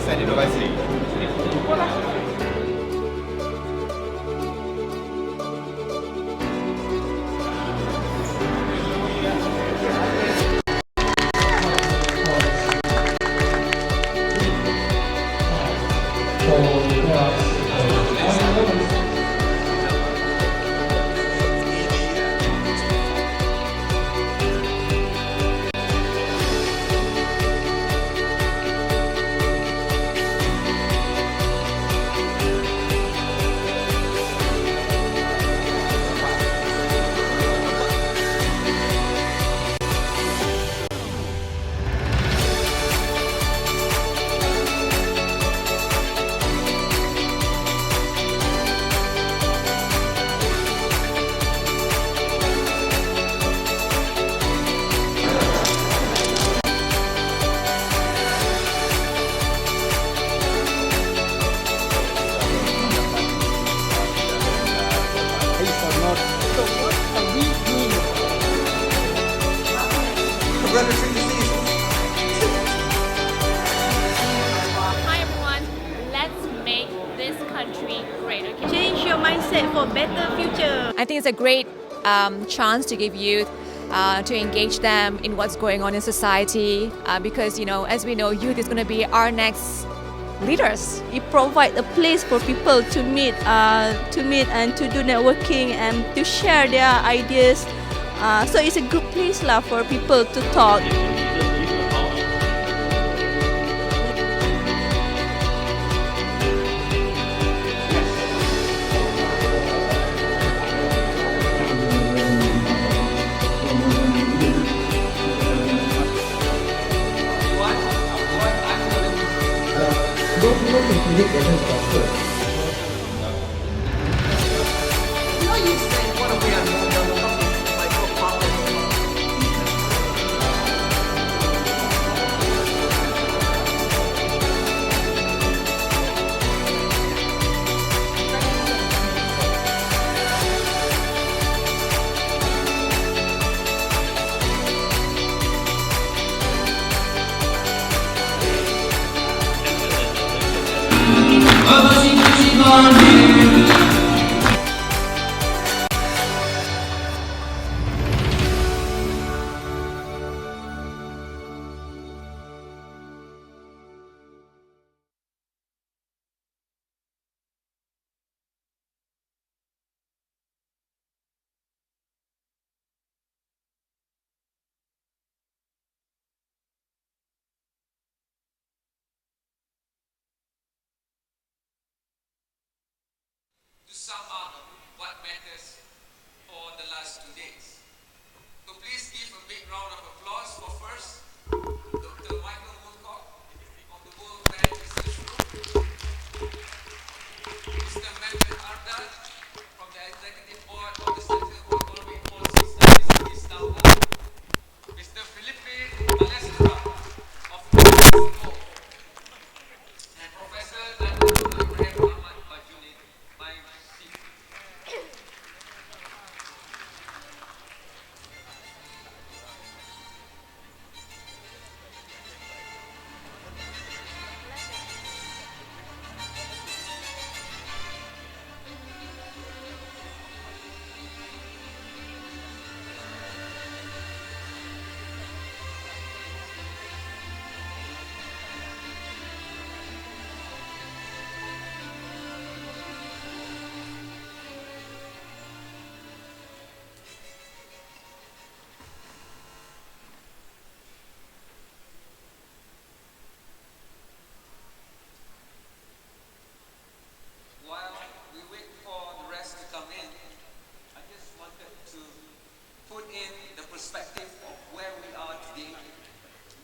Sains dan Inovasi. Hi everyone, let's make this country great, okay? Change your mindset for better future. I think it's a great chance to give youth to engage them in what's going on in society because, you know, as we know, youth is going to be our next leaders. It provides a place for people to meet and to do networking and to share their ideas. So it's a good place for people to talk. To sum up what matters for the last 2 days. So please give a big round of applause for first, Dr. Michael Woolcock of the World Bank Research Group, Mr. Mehmet Arda from the Executive Board of the Center for Economic Policy Studies in Istanbul, Mr. Felipe Balestra of Mexico, and Professor Datuk Ahmad Bajuni, my chief. While we wait for the rest to come in, I just wanted to put in the perspective of where we are today.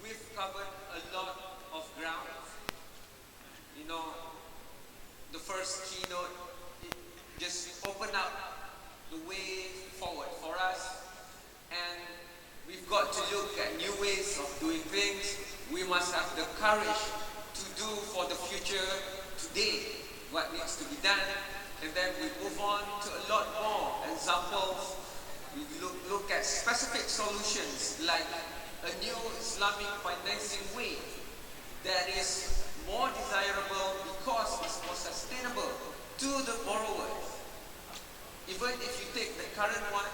We've covered a lot of ground. You know, the first keynote, it just opened up the way forward for us, and we've got to look at new ways of doing things. We must have the courage to do for the future today what needs to be done, and then we move on to a lot more examples. We look at specific solutions like a new Islamic financing way that is more designed Even if you take the current one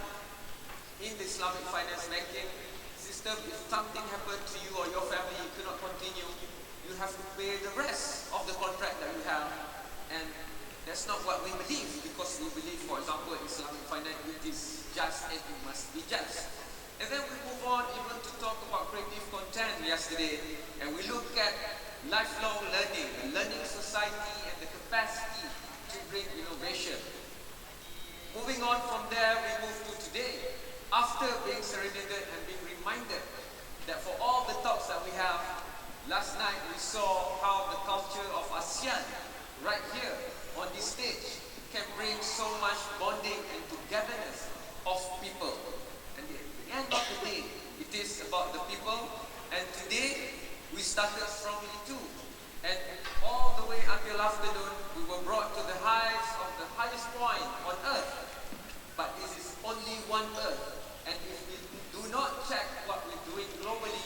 in the Islamic finance banking system, if something happened to you or your family, you cannot continue, you have to pay the rest of the contract that you have. And that's not what we believe, because we believe, for example, in Islamic finance, it is just and it must be just. And then we move on even to talk about creative content yesterday, and we look at lifelong learning, the learning society and the capacity to bring innovation. Moving on from there, we move to today. After being serenaded and being reminded that for all the talks that we have, last night we saw how the culture of ASEAN, right here on this stage, can bring so much bonding and togetherness of people. And at the end of the day, it is about the people. And today, we started strongly too. And all the way until afternoon, we were brought to the heights of the highest point on earth. But this is only one earth. And if we do not check what we're doing globally,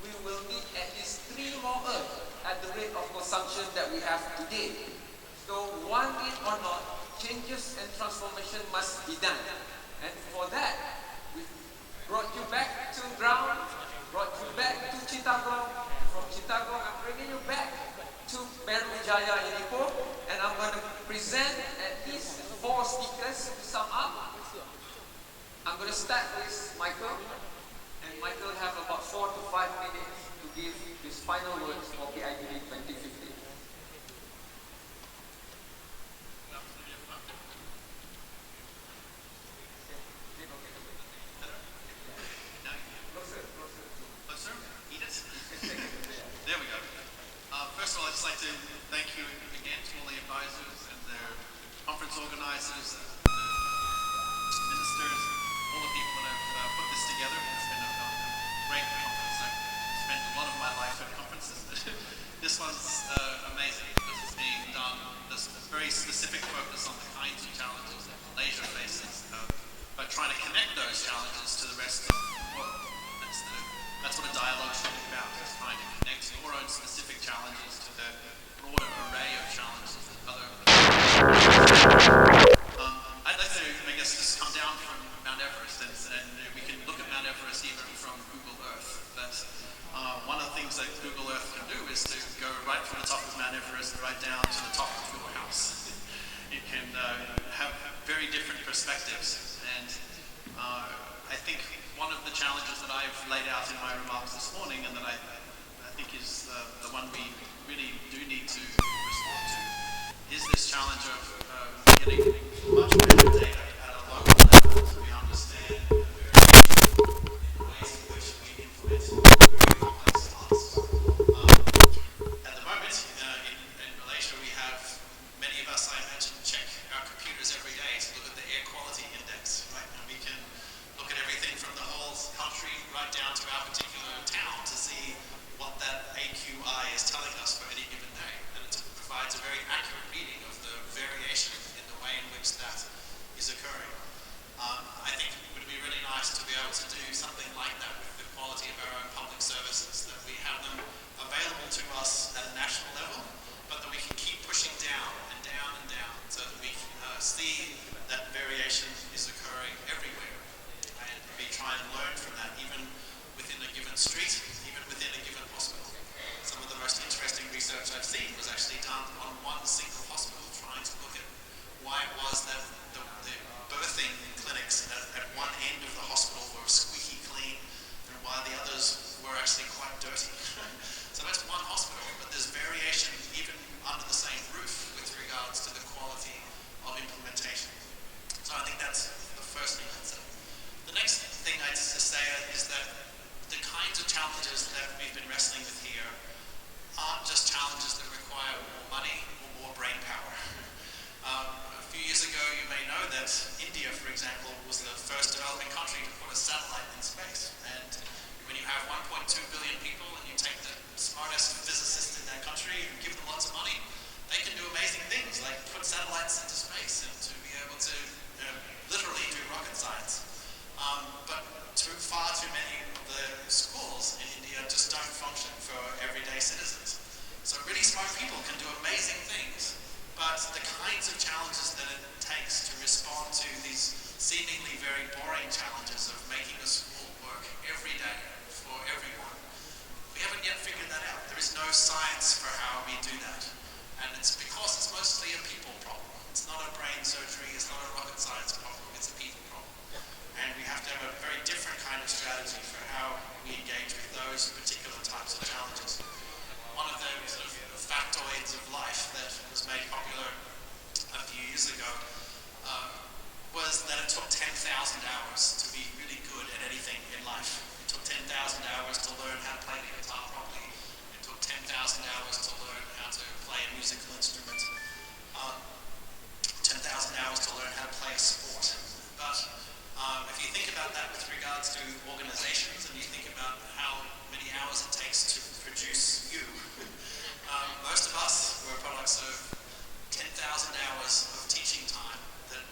we will need at least 3 more earths at the rate of consumption that we have today. So, want it or not, changes and transformation must be done. And for that, we brought you back to ground, brought you back to Chittagong. From Chittagong, I'm bringing you back to Jaya in Ipoh, and I'm going to present at least 4 speakers to sum up. I'm going to start with Michael, and Michael will have about 4 to 5 minutes to give his final words for PIDD 2015. There we go. First of all, I'd just like to thank you again to all the advisors and their conference organizers, ministers, all the people that have put this together. It's been a great conference. I've spent a lot of my life at conferences. This one's amazing because it's being done. There's a very specific focus on the kinds of challenges that Malaysia faces, but trying to connect those challenges to the rest of the world. That's what a dialogue should be about, is trying to connect your own specific challenges to the broader array of challenges that other I'd like to, I guess, just come down from Mount Everest, and we can look at Mount Everest even from Google Earth. But one of the things that Google Earth can do is to go right from the top of Mount Everest right down to the top of your house. You can have very different perspectives, and I think one of the challenges that I've laid out in my remarks this morning, and that I think is the one we really do need to respond to, is this challenge of getting much better data at a local level so we understand the ways in which we implement very complex tasks. At the moment, in Malaysia, we have, many of us, I imagine, check our computers every day to look at the air quality index, right? And we can look at everything from the whole country right down to our particular town to see what that AQI is telling us for any given day. And it provides a very accurate reading of the variation in the way in which that is occurring. I think it would be really nice to be able to do something like that with the quality of our own public services, that we have them available to us at a national level, but that we can keep pushing down and down and down so that we see that variation is occurring everywhere. And we try and learn from that, even within a given street, even within a given hospital. Some of the most interesting research I've seen was actually done on one single hospital, trying to look at why it was that the birthing clinics at one end of the hospital were squeaky clean, and why the others were actually quite dirty. So that's one hospital, but there's variation even under the same roof with regards to the quality of implementation. So I think that's the first thing I'd say. The next thing I'd say is that the kinds of challenges that we've been wrestling with here aren't just challenges that require more money or more brain power. A few years ago, you may know that India, for example, was the first developing country to put a satellite in space. And when you have 1.2 billion people and you take the smartest physicists in that country and give them lots of money, they can do amazing things like put satellites into space and to be able to literally do rocket science. But far too many of the schools in India just don't function for everyday citizens. So really smart people can do amazing things, but the kinds of challenges that it takes to respond to these seemingly very boring challenges of making a school work every day for everyone. We haven't yet figured that out. There is no science for how we do that. And it's because it's mostly a people problem. It's not a brain surgery, it's not a rocket science problem, it's a people problem. And we have to have a very different kind of strategy for how we engage with those particular types of challenges. One of the sort of factoids of life that was made popular a few years ago was that it took 10,000 hours to be really good at anything in life. It took 10,000 hours to learn how to play the guitar properly. It took 10,000 hours to learn how to play a musical instrument. 10,000 hours to learn how to play a sport. But if you think about that with regards to organizations, and you think about how many hours it takes to produce you, most of us were products of 10,000 hours of teaching time that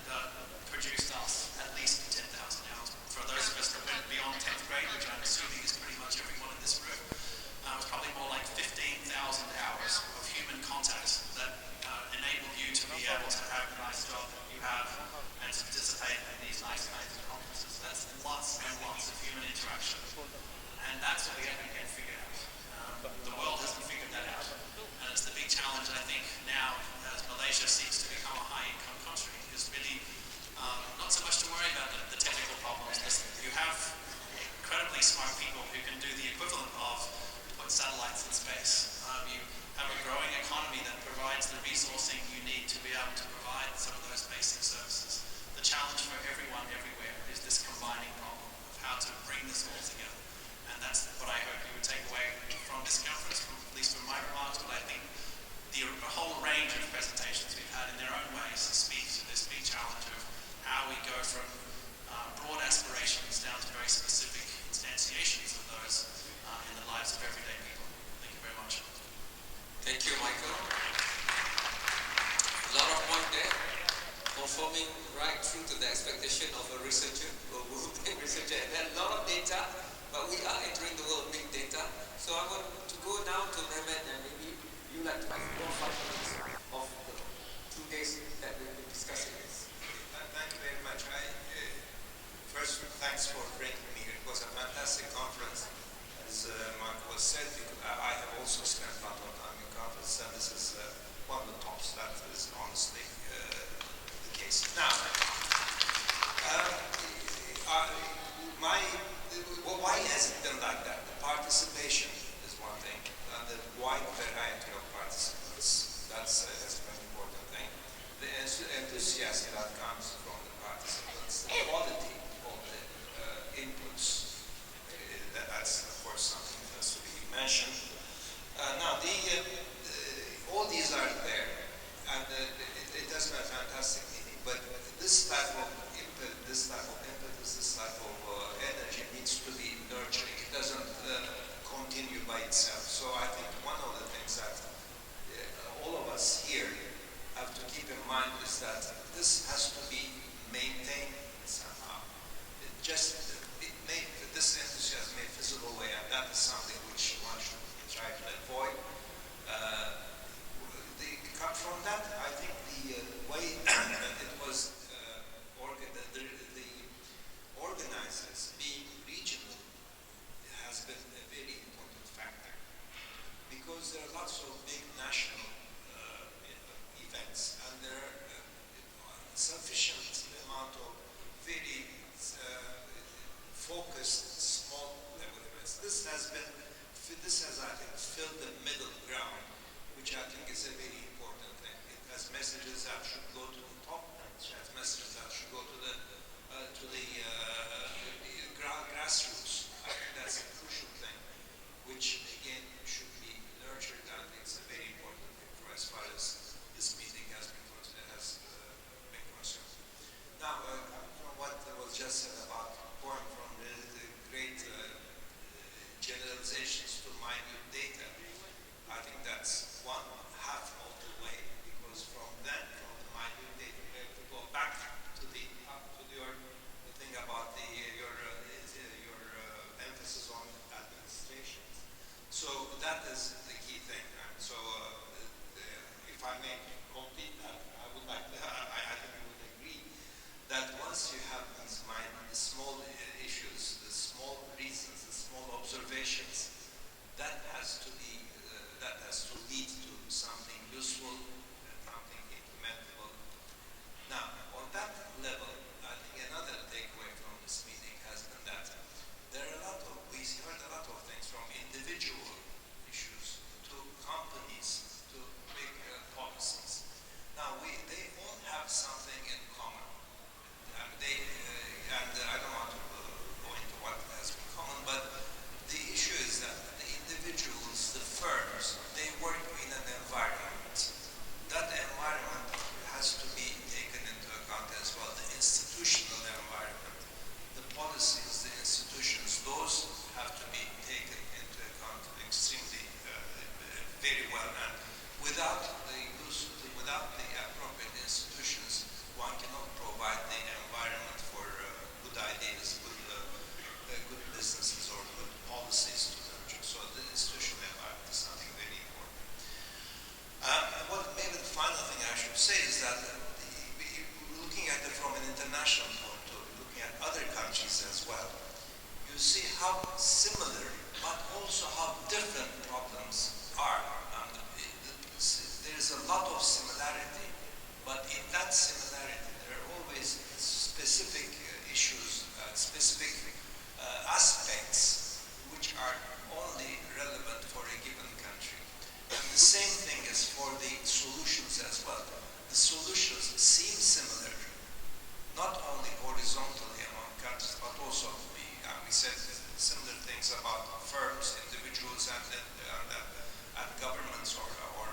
produced us at least 10,000 hours. For those of us that went beyond 10th grade, which I'm assuming is pretty much everyone in this room, it was probably more like 15,000 hours of human contact that enabled you to be able to have the nice job that you have and to participate in these nice kinds of conferences. That's lots and lots of human interaction. And that's what we haven't yet figured out. The world hasn't figured that out. And it's the big challenge, I think, now as Malaysia seeks to become a high-income country, is really not so much to worry about the technical problems. You have incredibly smart people who can do the equivalent of put satellites in space. You have a growing economy that provides the resourcing you need to be able to provide some of those basic services. The challenge for everyone everywhere is this combining problem of how to bring this all together. And that's what I hope you would take away from this conference, at least from my remarks, but I think the whole range of presentations we've had in their own ways speak to this big challenge of how we go from broad aspirations down to very specific instantiations of those in the lives of everyday people. Thank you very much. Thank you, Michael. A lot of point there, conforming right through to the expectation of a researcher, a world-big researcher, and then a lot of data, but we are entering the world of big data. So I want to go now to Mehmet, and maybe you like to have more 5 minutes of the 2 days that we've been discussing this. Thank you very much. First, thanks for bringing me here. It was a fantastic conference, as Michael said, because I have also spent a lot of time in conferences, and this is one of the tops. That is honestly the case. Now, why has it been like that? The participation is one thing, and the wide variety of participants, that's an important thing. The enthusiasm that comes from the participants, the quality of the inputs, that's of course something that has to be mentioned. Now, all these are there, and it does a fantastic meeting, but this type of input, this type of impetus, this type of energy needs to be nurturing. It doesn't continue by itself. So I think one of the things that all of us here have to keep in mind is that this has to be maintained somehow. This enthusiasm may fizzle away, and that is something which one should try to avoid. From that, I think the way it was the organizers being regional has been a very important factor, because there are lots of big national events, and there are sufficient amount of very focused small level events. This has I think filled the middle ground, which I think is a very important thing. It has messages that should go to the top, and it has messages that should go to the grassroots. I think that's a crucial thing, which again should be nurtured, and it's a very important thing for as far as this meeting has been concerned. Now, what was just said about going from the great generalizations to minute data, I think that's one half of the way, because from the minute without the appropriate institutions, one cannot provide the environment for good ideas, good businesses, or good policies to nurture. So the institutional environment is something very important. Maybe the final thing I should say is that looking at it from an international point of view, looking at other countries as well, you see how similar, but also how different problems are. There is a lot of similarity, but in that similarity, there are always specific issues, specific aspects which are only relevant for a given country. And the same thing is for the solutions as well. The solutions seem similar, not only horizontally among countries, but also we said similar things about firms, individuals, and governments or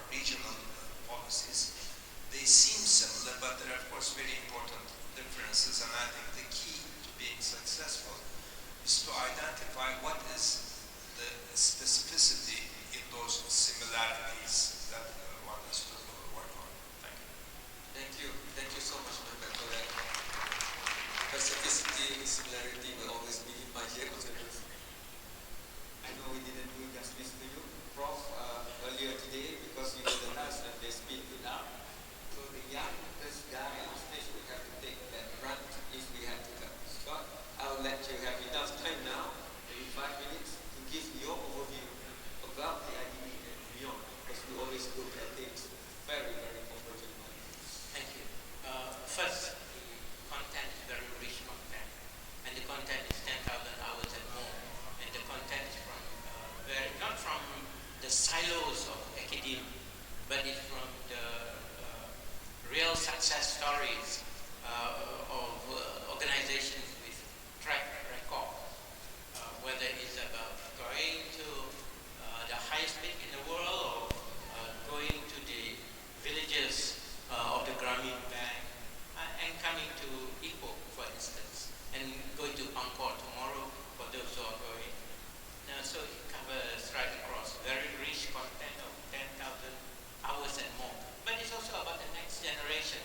regional policies. They seem similar, but there are, of course, very important differences, and I think the key to being successful is to identify what is the specificity in those similarities that one has to work on. Thank you. Thank you so much, Mehmet, for that. Specificity, similarity will always be in my head. I know we didn't do justice to you, Prof, earlier today, because you were the last and they speak it up. So the youngest guy on stage will have to take that run if we have to cut. Scott, I'll let you have enough time now, maybe 5 minutes, to give your overview about the IDE and beyond, because we always look at things very, very convergent. Thank you. First, the content is very rich content, and the content is 10,000 hours and more, and the content is from not from the silos of academia, but it's from the real success stories of organizations with track record, whether it's about going to the highest peak in the world or going to the villages of the Grameen Bank and coming to Ipoh, for instance, and going to Pangkor tomorrow for those who are going. So it covers right across very rich content of 10,000 hours and more. But it's also about the next generation,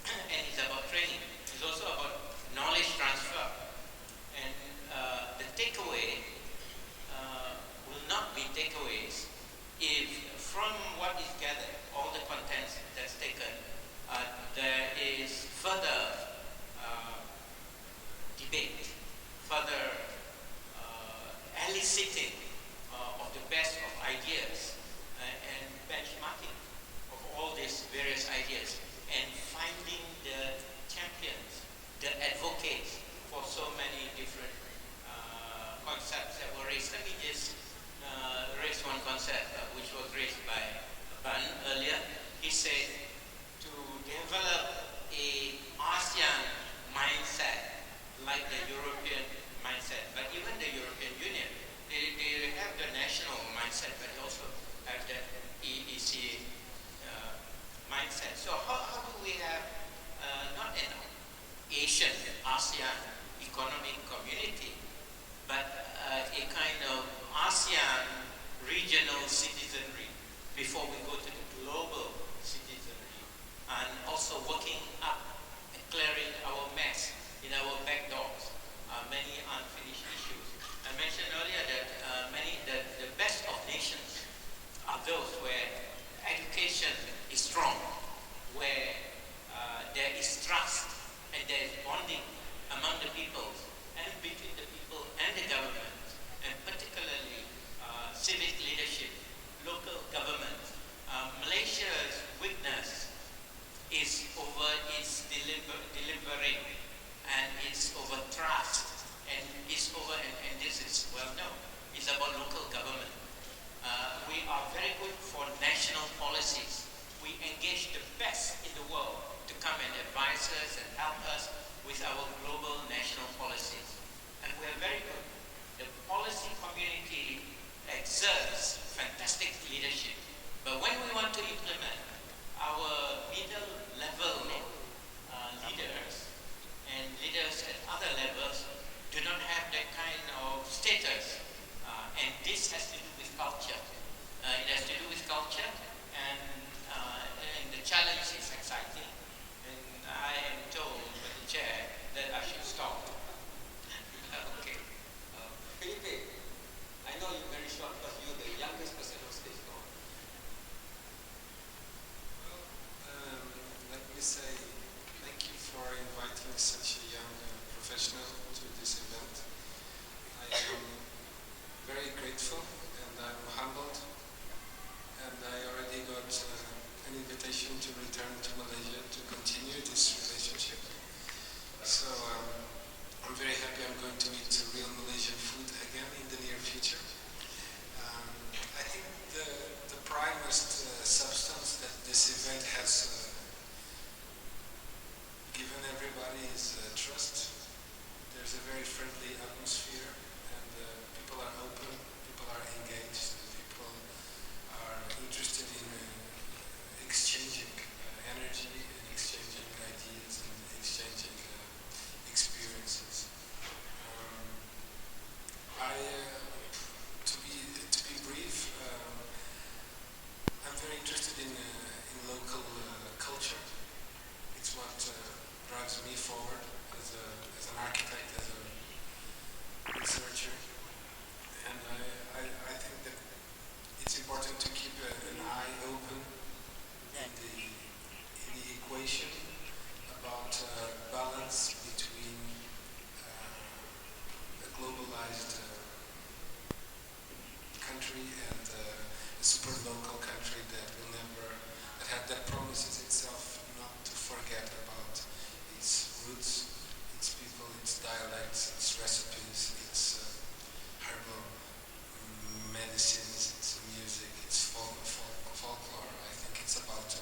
and it's about training. It's also about knowledge transfer. And the takeaway will not be takeaways if from what is gathered, all the contents that's taken, there is further debate, further eliciting of the best of ideas and benchmarking of all these various ideas and finding the champions, the advocates for so many different concepts that were raised. Let me just raise one concept which was raised by Ban earlier. He said to develop a ASEAN mindset like the European mindset, but even the European Union, they have the national mindset, but they also have the EEC mindset. So how do we have not an Asian ASEAN economic community, but a kind of ASEAN regional citizenry before we go to the global citizenry, and also working up and clearing our mess in our back doors, many unfinished issues. I mentioned earlier that the best of nations are those where education is strong, where there is trust and there is bonding among the people and between the people and the government, and particularly civic leadership, local government. Malaysia's weakness is over its delivering, and it's over trust, and it's over, and this is well known, it's about local government. We are very good for national policies. We engage the best in the world to come and advise us and help us with our global national policies. And we are very good. The policy community exerts fantastic leadership. But when we want to implement, our middle level leaders and leaders at other levels do not have that kind of status. And this has to do with culture. It has to do with culture, and honest substance that this event has given everybody is trust. There's a very friendly atmosphere, and people are open, people are engaged, people are interested in exchanging energy and exchanging ideas and exchanging experiences. To be brief, I'm very interested in local culture. It's what drives me forward as an architect, as a researcher, and I think that it's important to keep an eye open in the equation about balance between a globalized country and a super local country that that promises itself not to forget about its roots, its people, its dialects, its recipes, its herbal medicines, its music, its folklore. I think it's about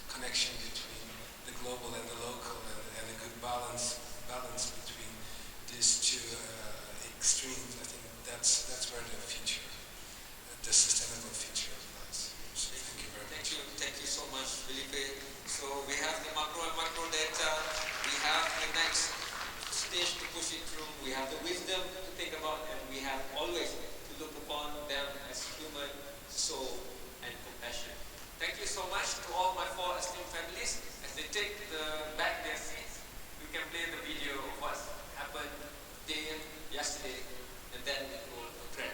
connection between the global and the local, and a good balance between these two extremes. I think that's where the future, the sustainable future lies. So thank you very much. Thank you so much, Felipe. So we have the macro and micro data, we have the next stage to push it through, we have the wisdom to think about, and we have always to look upon them as human, soul, and compassion. Thank you so much to all my 4 esteemed families. As they take back their seats, we can play the video of what happened yesterday, and then it will track.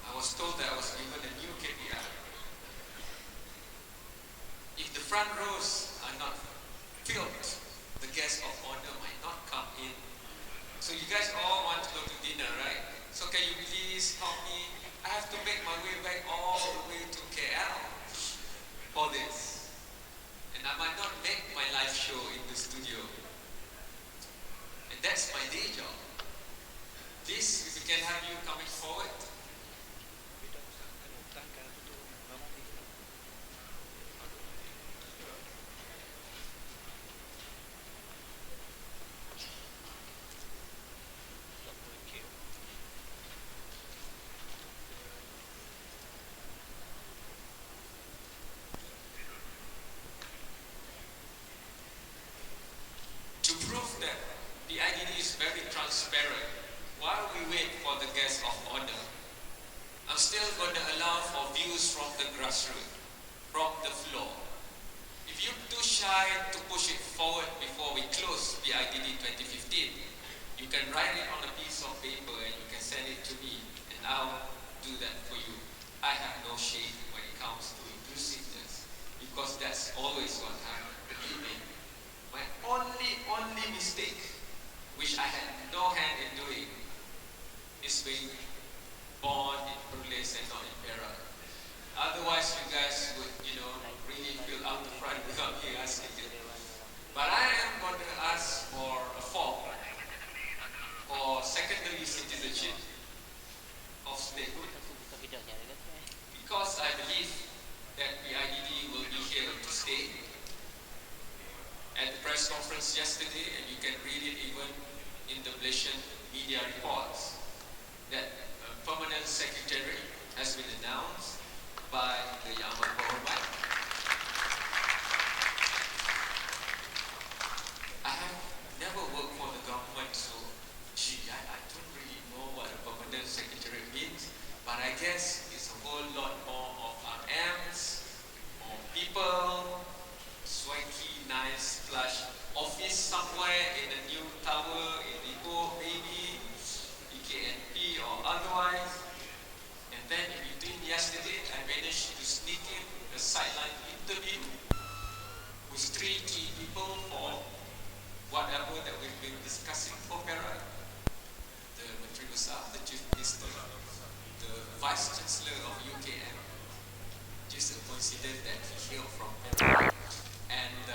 I was told that I was given a new KPI. If the front rows are not filled, the guests of honor might not come in. So you guys all want to go to dinner, right? So can you please help me? I have to make my way back all the way to KL for this. And I might not make my live show in the studio. And that's my day job. Please, if we can have you coming forward. To prove that the IDD is very transparent, while we wait for the guest of honor, I'm still going to allow for views from the grassroots, from the floor. If you're too shy to push it forward before we close the IDD 2015, you can write it on a piece of paper and you can send it to me, and I'll do that for you. I have no shame when it comes to inclusiveness, because that's always what I'm believing. My only mistake, which I had no hand in doing, is being born in Perlis and not in Perak. Otherwise, you guys would, really fill out the front without me asking it. But I am going to ask for a form for secondary citizenship of statehood, because I believe that the IDD will be here to stay. At the press conference yesterday, and you can read it even in the Malaysian media reports, that a permanent secretary has been announced Vice-Chancellor of UKM. Just a coincidence that he hailed from Perak. And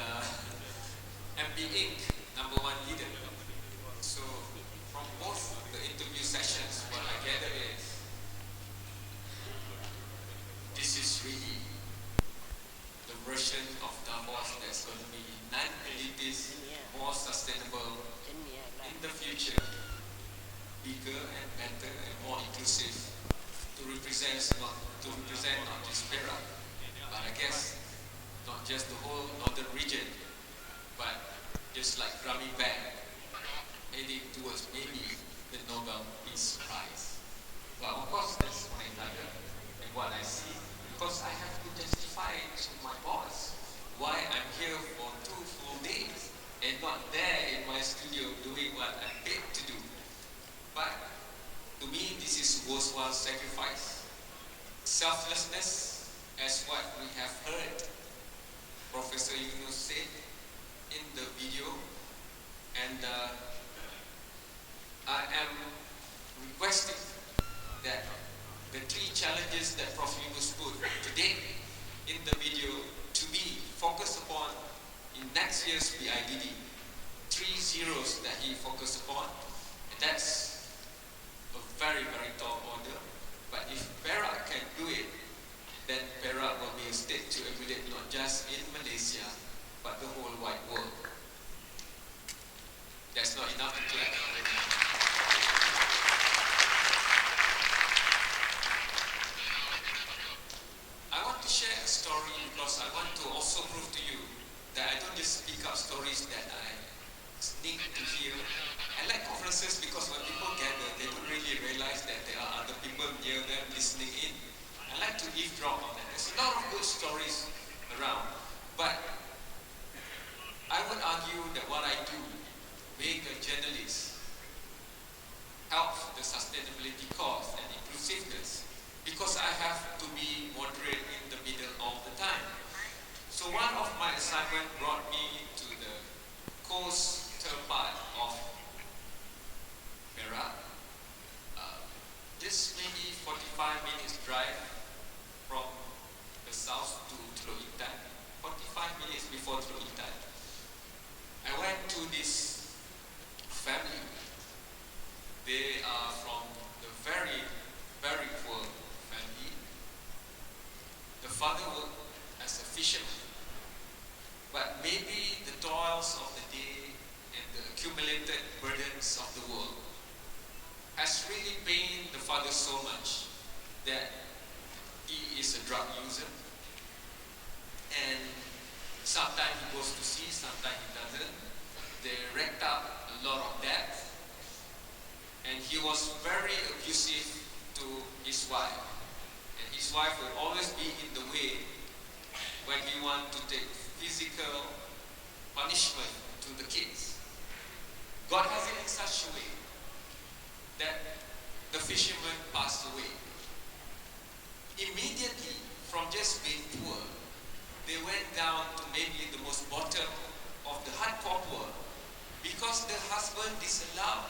MB Inc., #1 leader. So from both the interview sessions, what I gather is this is really the version of Davos that's going to be non-elitist, more sustainable in the future, bigger and better and more inclusive to represent not just Perak, but I guess not just the whole northern region, but just like Rami Bang, heading towards maybe the Nobel Peace Prize. Well, of course, that's my another and what I see, because I have to justify to my boss why I'm here for 2 full days and not there in my studio doing what I'm paid to do. But to me, this is worthwhile sacrifice. Selflessness, as what we have heard Professor Yunus said in the video, and I am requesting that the 3 challenges that Prof Yunus put today in the video to be focused upon in next year's BIDD. 3 zeros that he focused upon, and that's a very, very tall order. But if Perak can do it, then Perak will be a state to emulate not just in Malaysia, but the whole wide world. That's not enough to clap. I want to share a story because I want to also prove to you that I don't just speak up stories that I need to hear. I like conferences because when people gather, they don't really realize that there are other people near them listening in. I like to eavesdrop on that. There's a lot of good stories around, but I would argue that what I do, being a journalist, helps the sustainability cause and inclusiveness because I have to be moderate in the middle all the time. So one of my assignments brought me to the coastal part of Perak. Just maybe 45 minutes drive from the south to Teluk Intan. 45 minutes before Teluk Intan. I went to this family. They are from the very, very poor family. The father worked as a fisherman. But maybe the toils of the day and the accumulated burdens of the world has really pained the father so much that he is a drug user. And sometimes he goes to sea, sometimes he doesn't. They racked up a lot of debt. And he was very abusive to his wife. And his wife will always be in the way when he wants to take physical punishment to the kids. God has it in such a way that the fisherman passed away. Immediately, from just being poor, they went down to maybe the most bottom of the hardcore poor because the husband disallowed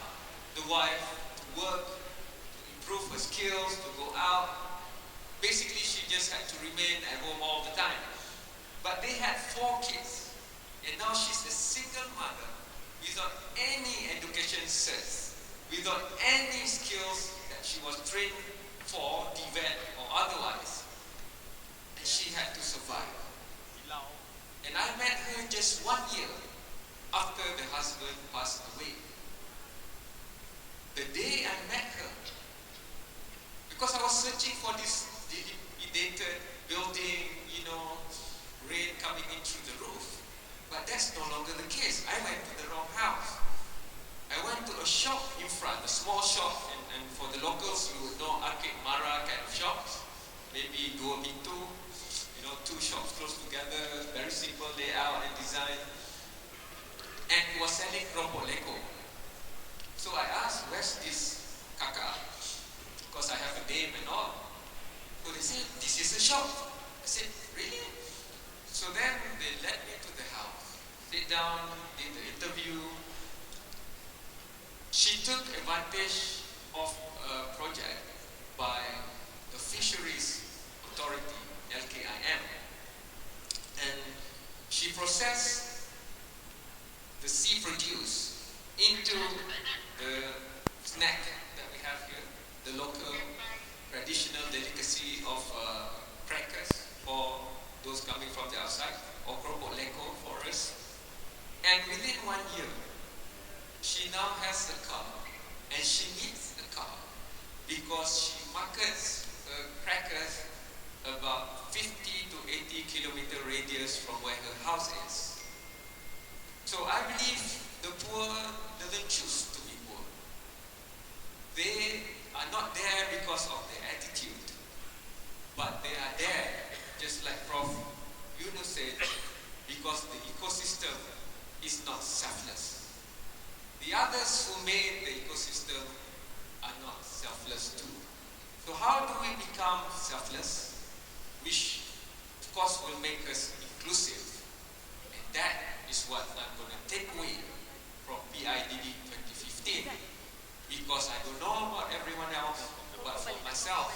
the wife to work, to improve her skills, to go out. Basically, she just had to remain at home all the time. But they had 4 kids, and now she's a single mother without any education cert, without any skills that she was trained for, DVET or otherwise. And she had to survive. And I met her just 1 year after the husband passed away. The day I met her, because I was searching for this dilapidated building, rain coming in through the roof. But that's no longer the case. I went to the wrong house. I went to a shop in front, a small shop, and for the locals, you would know Arcade Mara kind of shops. Maybe Dua Pintu, 2 shops close together, very simple layout and design. And he was selling keropok Lego. So I asked, where's this kakak? Because I have a name and all. So they said, this is a shop. I said, really? So then they led me to the house, sit down, did the interview. She took advantage of a project by the Fisheries Authority, LKIM. And she processed the sea produce into the snack that we have here, the local traditional delicacy of crackers for those coming from the outside, or keropok leko for us. And within 1 year, she now has a car, and she needs a car because she markets crackers about 50 to 80 kilometer radius from where her house is. So I believe the poor doesn't choose to be poor. They are not there because of their attitude, but they are there, just like Prof. Yunus said, because the ecosystem is not selfless. The others who made the ecosystem are not selfless too. So how do we become selfless? Which, of course, will make us inclusive. And that is what I'm going to take away from PIDD 2015. Because I don't know about everyone else, but for myself,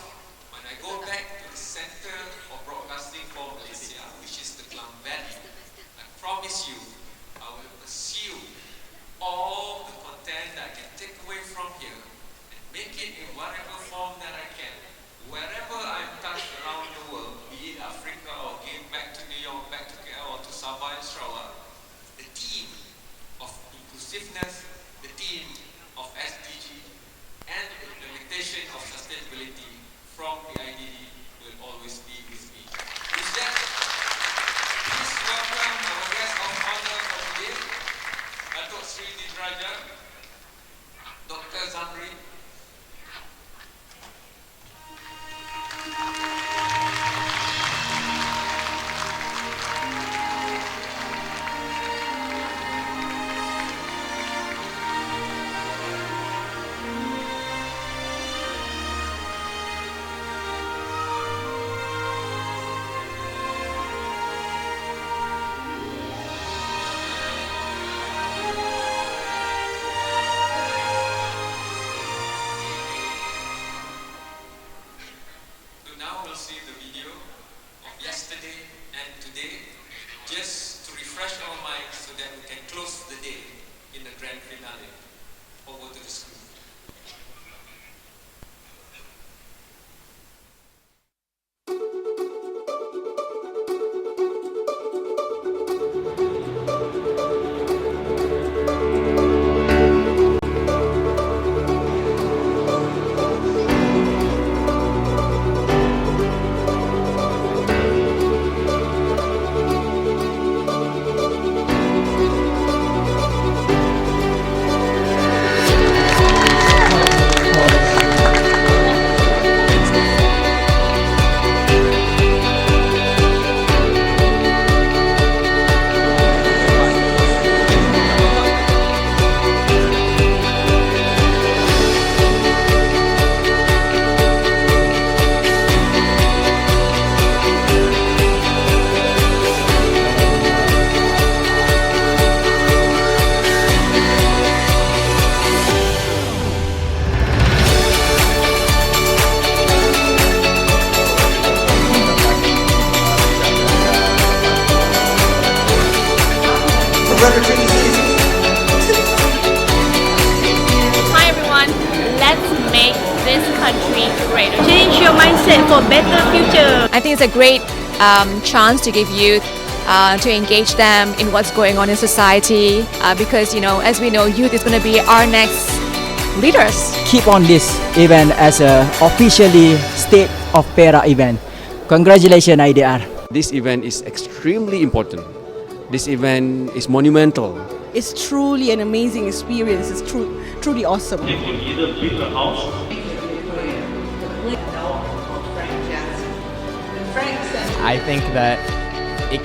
when I go back to the Center of Broadcasting for Malaysia, which is the Klang Valley, I promise you, I will pursue all the content that I can take away from here and make it in whatever form that I can. Wherever I'm touched around the world, be it Africa or going back to New York, back to KL or to Sabah and Sarawak, the theme of inclusiveness, the theme of SDG, and the implementation of sustainability from the IDD will always be with me. With that, please welcome our guest of honor for today, Datuk Seri DiRaja, Dr. Zambry. Hi everyone, let's make this country greater. Change your mindset for better future. I think it's a great chance to give youth to engage them in what's going on in society because, you know, as we know, youth is going to be our next leaders. Keep on this event as a officially State of Perak event. Congratulations, IDR. This event is extremely important. This event is monumental. It's truly an amazing experience. It's truly awesome. It will either build a house. I think that it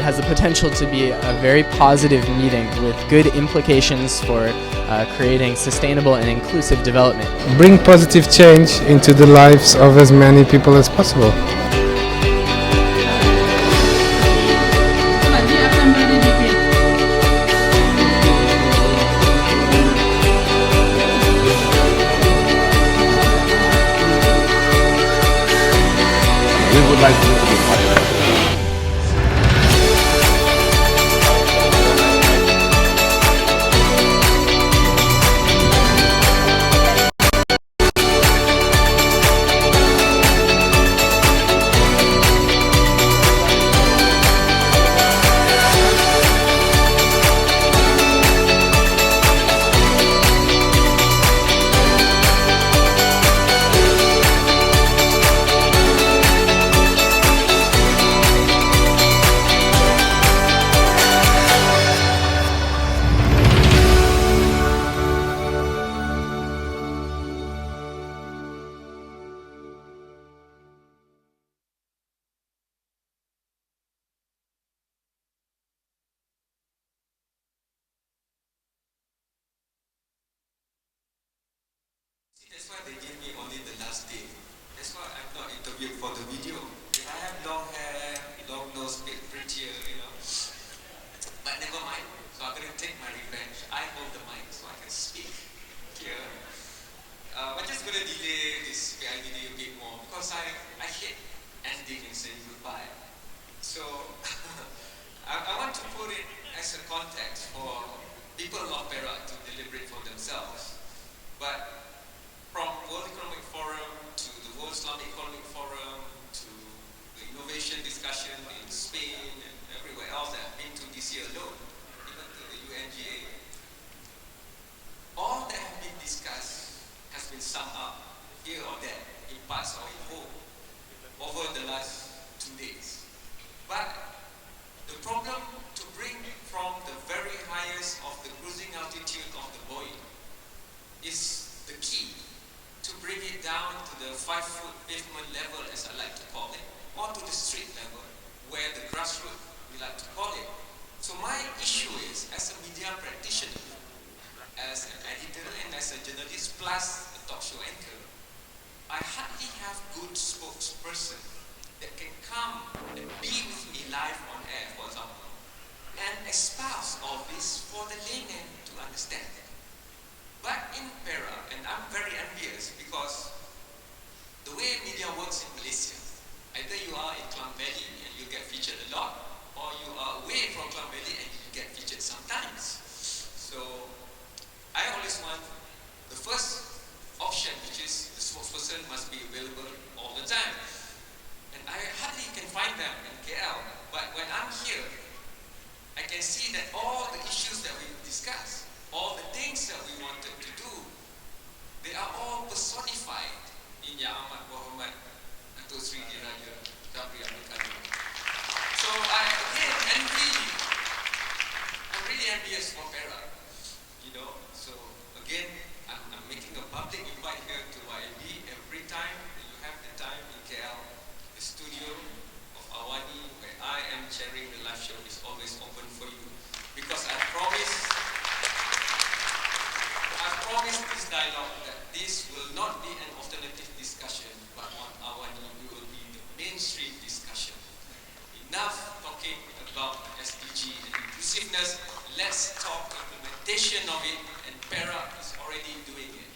has the potential to be a very positive meeting with good implications for creating sustainable and inclusive development. Bring positive change into the lives of as many people as possible. we would like you to be part of it. That's why they gave me only the last day. That's why I'm not interviewed for the video. If I have long hair, long nose, bit prettier, you know. But never mind. So I'm gonna take my revenge. I hold the mic so I can speak here. I'm just gonna delay this PIDD a bit more because I hate ending and saying goodbye. So I want to put it as a context for people of Perak to deliberate for themselves. But from World Economic Forum to the World Islamic Economic Forum to the innovation discussion in Spain and everywhere else that I've been to this year alone, even to the UNGA, all that have been discussed has been summed up here or there in parts or in whole over the last 2 days. But the problem to bring from the very highest of the cruising altitude of the Boeing is the key to bring it down to the 5-foot pavement level, as I like to call it, or to the street level, where the grassroots we like to call it. So my issue is, as a media practitioner, as an editor and as a journalist plus a talk show anchor, I hardly have good spokesperson that can come and be with me live on air, for example, and espouse all this for the layman to understand. But in Perak, and I'm very envious because the way media works in Malaysia, either you are in Klang Valley and you get featured a lot, or you are away from Klang Valley and you get featured sometimes. So I always want the first option, which is the spokesperson must be available all the time. And I hardly can find them in KL, but when I'm here, I can see that all the issues that we discussed, all the things that we wanted to do, they are all personified in Yang Amat Muhammad Datuk Seri DiRaja Zambry Kadir. So I again envy, I'm really envious for Perak, you know. So again, I'm making a public invite here to YNB every time that you have the time in KL. The studio of Awani, where I am chairing the live show, is always open for you, because I promise this dialogue that this will not be an alternative discussion, but on Awani it will be the mainstream discussion. Enough talking about SDG and inclusiveness, let's talk implementation of it, and Perak is already doing it.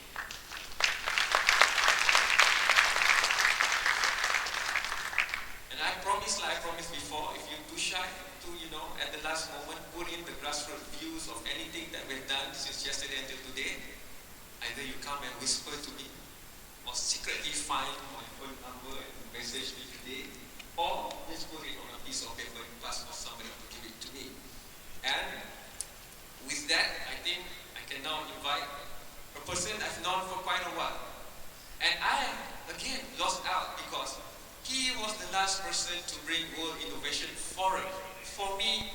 And I promise, like I promised before, if you too shy to, you know, at the last moment put in the grassroots views of anything that we've done since yesterday until today, either you come and whisper to me, or secretly find my phone number and message me today, or just put it on a piece of paper and pass for somebody to give it to me. And with that, I think I can now invite a person I've known for quite a while. And I, again, lost out because he was the last person to bring World Innovation Forum for me,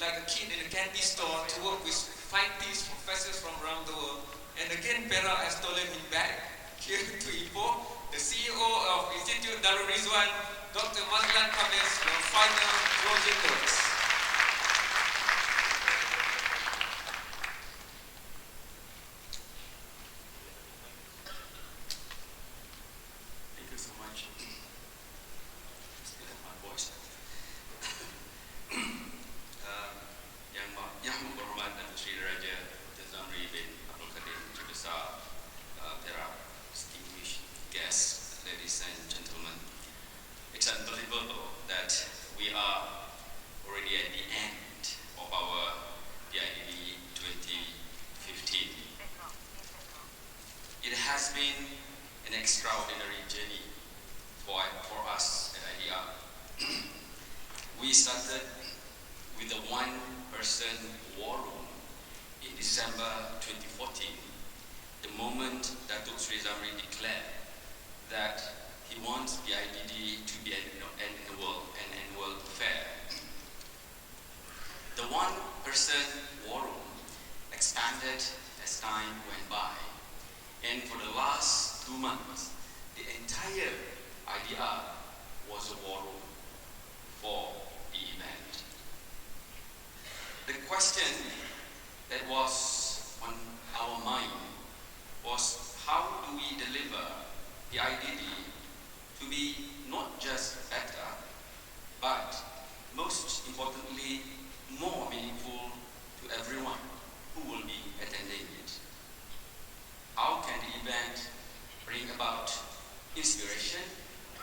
like a kid in a candy store, to work with scientists, professors from around the world. And again, Perak has stolen him back here to Ipoh. The CEO of Institute Darul Rizwan, Dr. Azlan, your final closing words. Thank you so much. Still have my voice. Yang Berhormat Datuk Seri DiRaja Zambry bin Abdul Kadir, Menteri Besar Perak, distinguished guests, ladies and gentlemen. It's an started with a one-person war room in December 2014, the moment Datuk Seri Zambry declared that he wants PIDD to be an annual affair. The one-person war room expanded as time went by, and for the last 2 months, the entire IDR was a war room for the event. The question that was on our mind was, how do we deliver the IDD to be not just better, but most importantly, more meaningful to everyone who will be attending it? How can the event bring about inspiration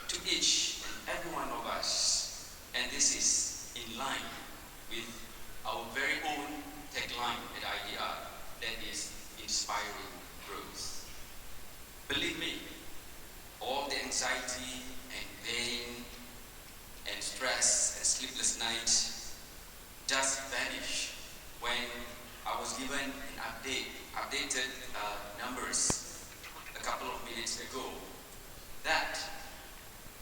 to each and every one of us? And this is in line with our very own tagline at IDR, that is inspiring growth. Believe me, all the anxiety and pain and stress and sleepless nights just vanished when I was given an updated numbers a couple of minutes ago, that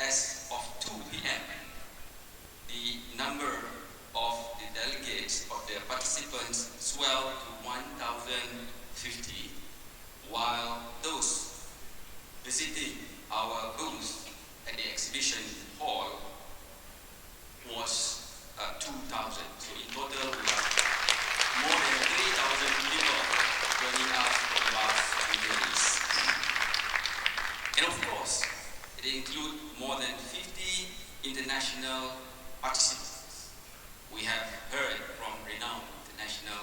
as of 2 p.m., the number of the delegates, of the participants, swelled to 1,050, while those visiting our booth at the exhibition hall was 2,000. So in total, we have more than 3,000 people joining us for the last 2 days. And of course, it includes more than 50 international participants. We have heard from renowned international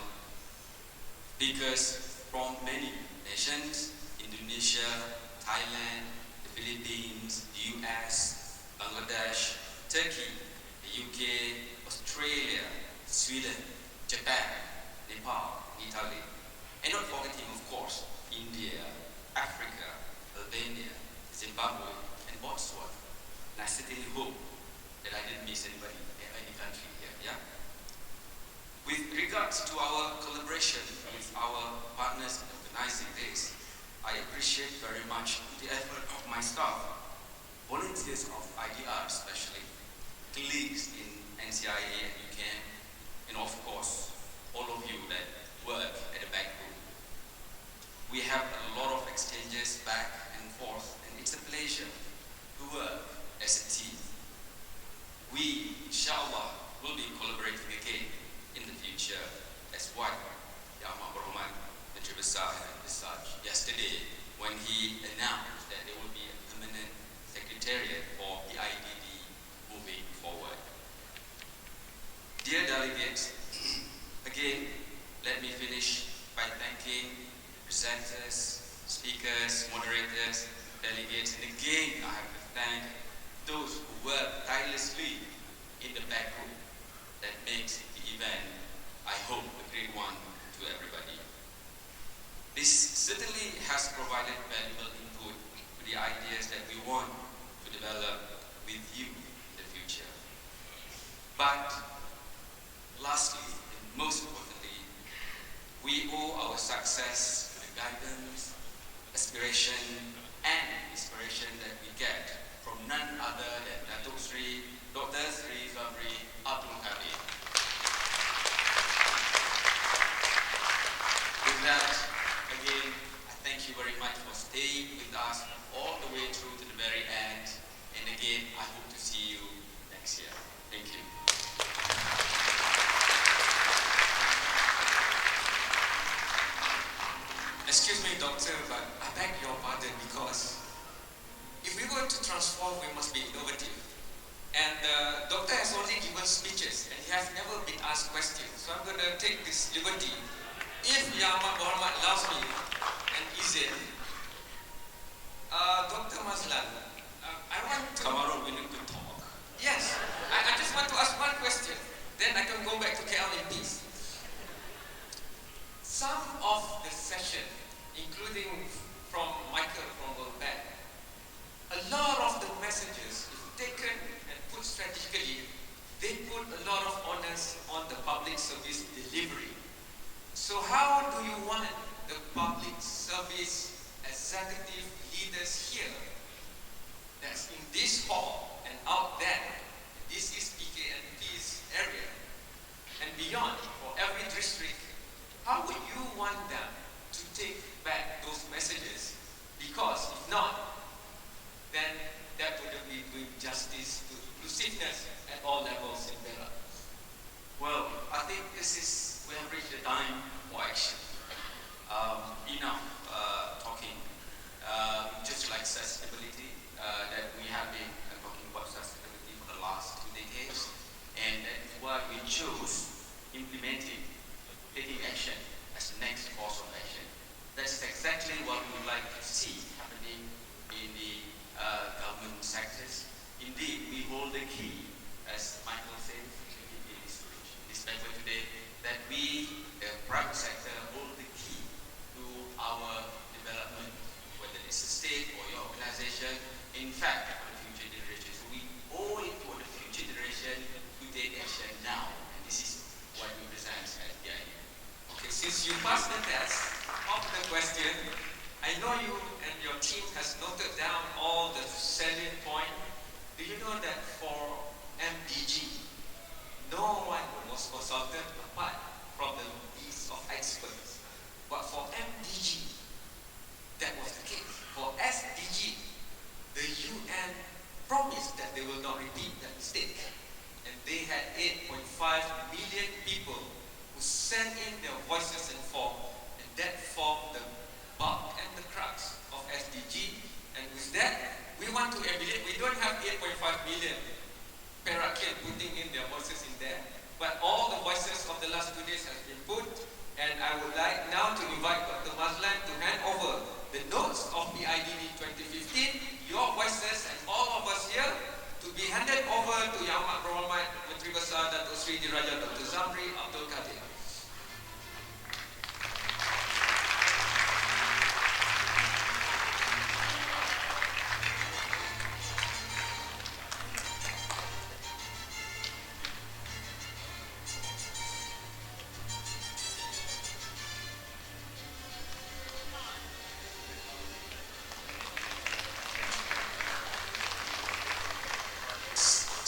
speakers from many nations: Indonesia, Thailand, the Philippines, the US, Bangladesh, Turkey, the UK, Australia, Sweden, Japan, Nepal, Italy, and not forgetting, of course, India, Africa, Albania, Zimbabwe, and Botswana. And I certainly hope that I didn't miss anybody, any country here, yeah? With regards to our collaboration with our partners in organizing this, I appreciate very much the effort of my staff, volunteers of IDR especially, colleagues in NCIA and UCAM, and of course, all of you that work at the back room. We have a lot of exchanges back and forth, and it's a pleasure to work as a team. We, inshallah, will be collaborating again in the future as what Yang Amat Berhormat Menteri Besar envisaged yesterday when he announced that there will be a permanent secretariat for the IDD moving forward. Dear delegates, again, let me finish by thanking presenters, speakers, moderators, delegates, and again I have to thank those who work tirelessly in the back room that makes the event, I hope, a great one to everybody. This certainly has provided valuable input to the ideas that we want to develop with you in the future. But lastly, and most importantly, we owe our success to the guidance, aspiration, and inspiration that we get from none other than Datuk Seri Dr. Seri Zambry Abdul Kadir. With that, again, I thank you very much for staying with us all the way through to the very end. And again, I hope to see you next year. Thank you. Excuse me, doctor, but I beg your pardon, because if we were to transform, we must be innovative. And the doctor has already given speeches, and he has never been asked questions. So I'm going to take this liberty. If Yang Amat Berhormat allows me and izin, Dr. Azlan, I want to... Kamarul, we need to talk. Yes, I just want to ask one question. Then I can go back to KL in peace. Some of the session, including from Michael from World Bank, a lot of the messages, if taken and put strategically, they put a inclusiveness at all levels in Perak? Well, I think we have reached the time for action. Enough talking. Just like sustainability, that we have been talking about sustainability for the last 2 decades, and that is why we chose taking action as the next course of action. That's exactly what we would like to see happening in the government sectors. Indeed, we hold the key, as Michael said in this paper today, that we, the private sector, hold the key to our development, whether it's a state or your organization. In fact, for the future generations, we owe it to the future generation to take action now. And this is what we present at the idea. Okay, since you passed the test of the question, I know you and your team has noted down all the salient points. Do you know that for MDG, no one was consulted apart from the list of experts? But for MDG, that was the case. For SDG, the UN promised that they will not repeat that mistake. And they had 8.5 million people who sent in their voices and form, and that formed the bulk and the crux of SDG. And with that, we want to emulate. We don't have 8.5 million Perakian putting in their voices in there, but all the voices of the last 2 days has been put. And I would like now to invite Dr. Azlan to hand over the notes of PIDD 2015, your voices and all of us here, to be handed over to Yang Amat Berhormat Menteri Besar Datuk Seri DiRaja Dr. Zambry Abdul Kadir.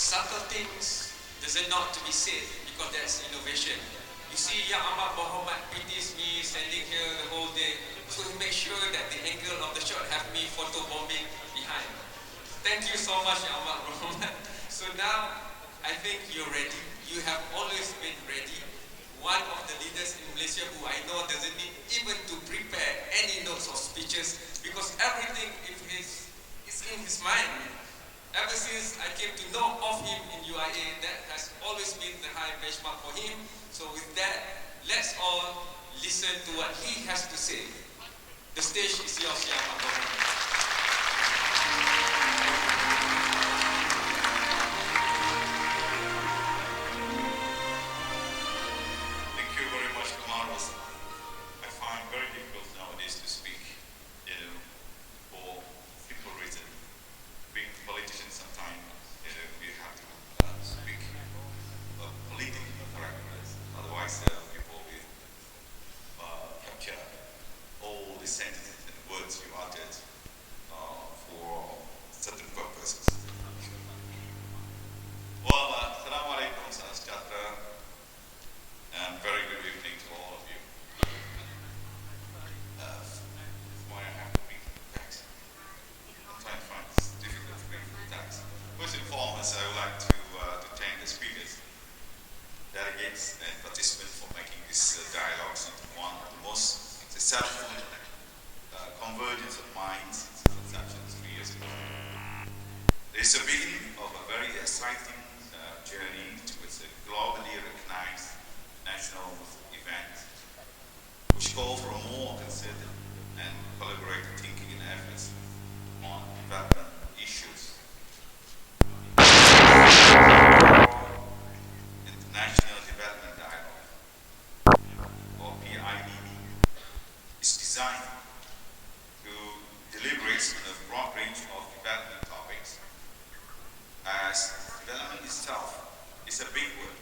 Subtle things doesn't not to be said because that's innovation. You see, Yang Amat Berhormat pities me standing here the whole day, so he makes sure that the angle of the shot have me photo bombing behind. Thank you so much, Yang Amat Berhormat. So now, I think you're ready. You have always been ready. One of the leaders in Malaysia who I know doesn't need even to prepare any notes or speeches because everything is in his mind. Ever since I came to know of him in UIA, that has always been the high benchmark for him. So with that, let's all listen to what he has to say. The stage is yours, Yang Amat Berhormat. Thank you very much, Kamaros. I find very difficult nowadays to speak, for simple reason. Being politicians, sometimes we have to speak politically correct. Otherwise, people will capture all the sentences and words you uttered for certain purposes. Well, Assalamu alaikum, salam sejahtera, and very good evening to all of you. Why I have to read text. Sometimes I find it's difficult to read text. First and foremost, I would like to thank the speakers, delegates, and participants for making this dialogue into one of the most successful convergence of minds since inception 3 years ago. It's the beginning of a very exciting journey towards a globally recognized national event, which calls for a more concerted and collaborative thinking and efforts on development issues. International Development Dialogue, or PIDD, is designed to deliberate on a broad range of development topics, as development itself is a big word,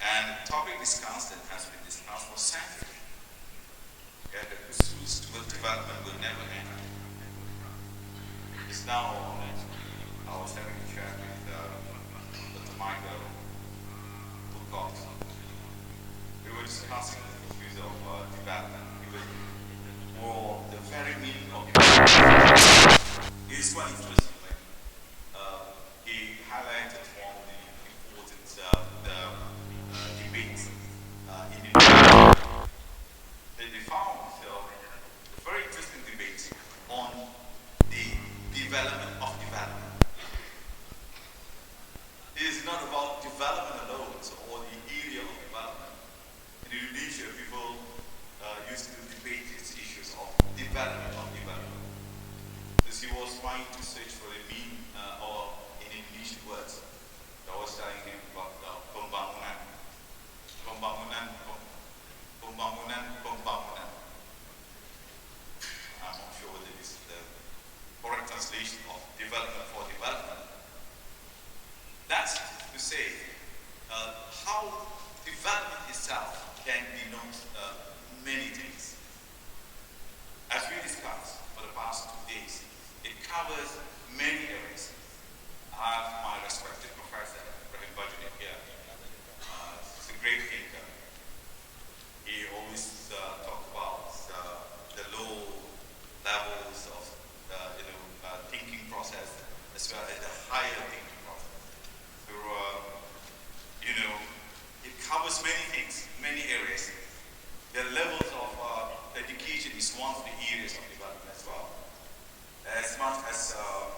and the topic discussed and has been discussed for centuries. Yet the pursuits towards development will never end. It's now, I was having a chat with Dr. Michael Woolcock. We were discussing the issues of development. It was more the very meaning of development. It is quite interesting. He say how development itself can denote many things. As we discussed for the past 2 days, it covers many areas. I have my respected professor, here. He's a great thinker. He always talks about the low levels of thinking process as well as the higher thinking process. So, it covers many things, many areas. The levels of education is one of the areas of development as well. As much as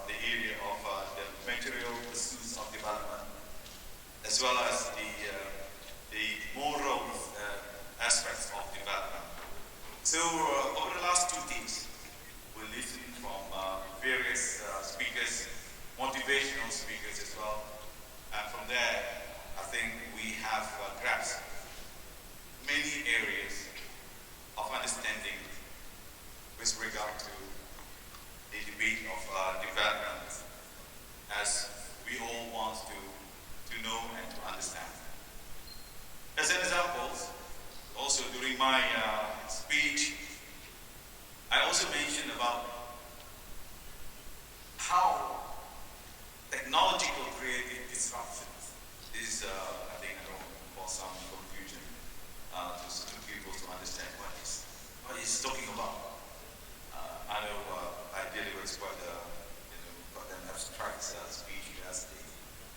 the area of the material pursuits of development, as well as the moral aspects of development. So over the last 2 days, we listened from various speakers, motivational speakers as well. And from there, I think we have grasped many areas of understanding with regard to the debate of development, as we all want to know and to understand. As an example, also during my speech, I also mentioned about how technological creative disruptions is, I think, I don't cause some confusion to certain people to understand what he's talking about. I know I delivered quite an abstract speech yesterday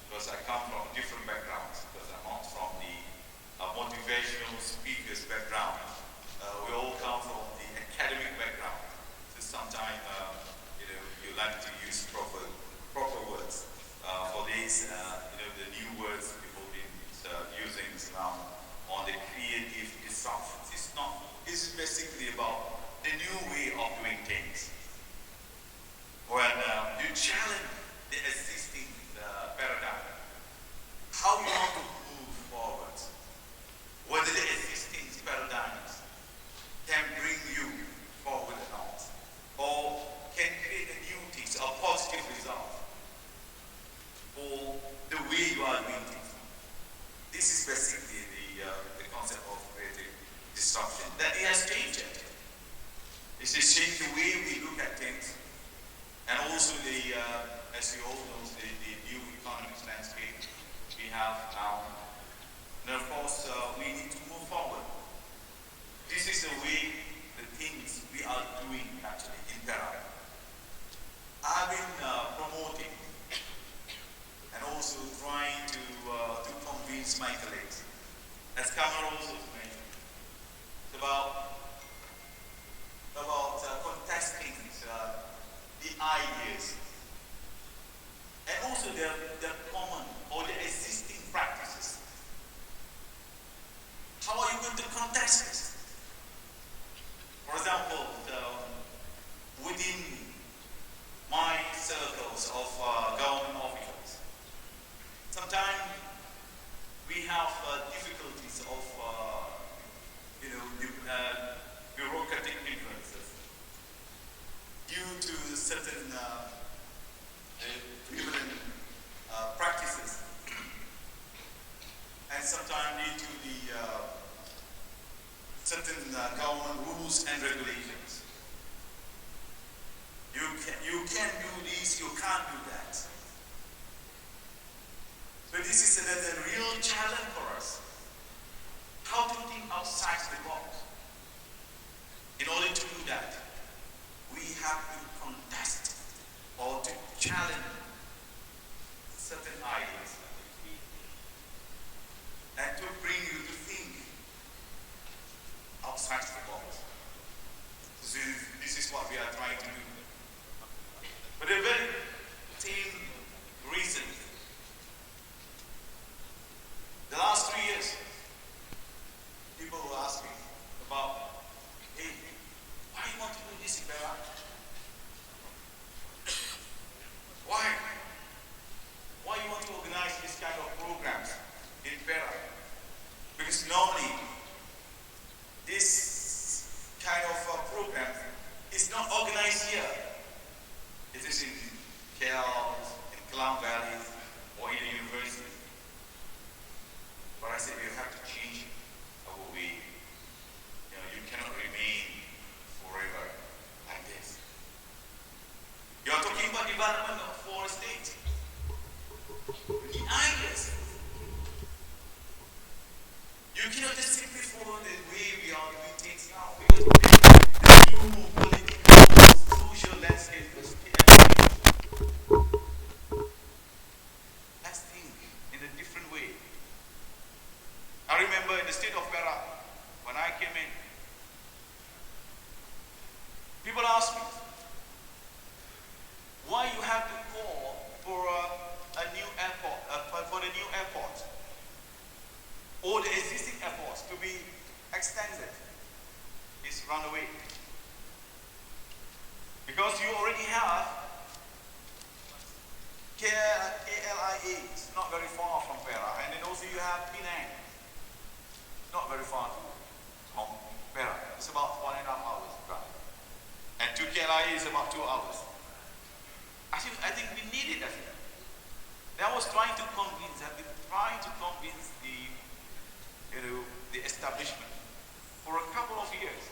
because I come from different backgrounds, because I'm not from the motivational speakers background. We all come from the academic background. So sometimes, you like to use proper words for these, the new words people have been using now on the creative disruptions. It's basically about the new way of doing things. When you challenge the existing paradigm, how you want to move forward, whether the existing paradigms can bring you forward or not, or can create a new things, a positive result for the way you are doing things. This is basically the concept of creative disruption. That it has changed. It has changed the way we look at things, and also as you all know, the new economic landscape we have now. And of course, we need to move forward. This is the way the things we are doing actually in Perak. I've been promoting and also trying to convince my colleagues, as Kamar also mentioned, about contesting the ideas and also the common or the existing practices. How are you going to contest this? For example, within my circles of government officials, sometimes we have difficulties of bureaucratic influences due to certain prevalent practices, and sometimes due to the certain government rules and regulations. You can do this, you can't do that. So this is a real challenge for us. How to think outside the box. In order to do that, we have to contest or to challenge certain ideas and to bring you to think outside the box. So this is what we are trying to do. But the very same reason, the last 3 years, people were asking about, hey, why you want to do this in Perak? Why? Why you want to organize this kind of programs in Perak? Because normally, this kind of program is not organized here. It is in KL, in Klang Valley, or in the university. I said you have to change our way. You know, you cannot remain forever like this. You are talking about development for a state. You need ideas. You cannot just simply follow the way we are doing things now. Because the new political, social landscape is let's think in a different way. I remember in the state of Perak, when I came in, people asked me, why you have to call for a new airport, for the new airport, or the existing airports to be extended, is run away. Because you already have KLIA, it's not very far from Perak, and then also you have Penang, not very far from Perak. It's about 1.5 hours drive, and to KLIA is about 2 hours. I think we need it. I was trying to convince, I've been trying to convince the establishment for a couple of years.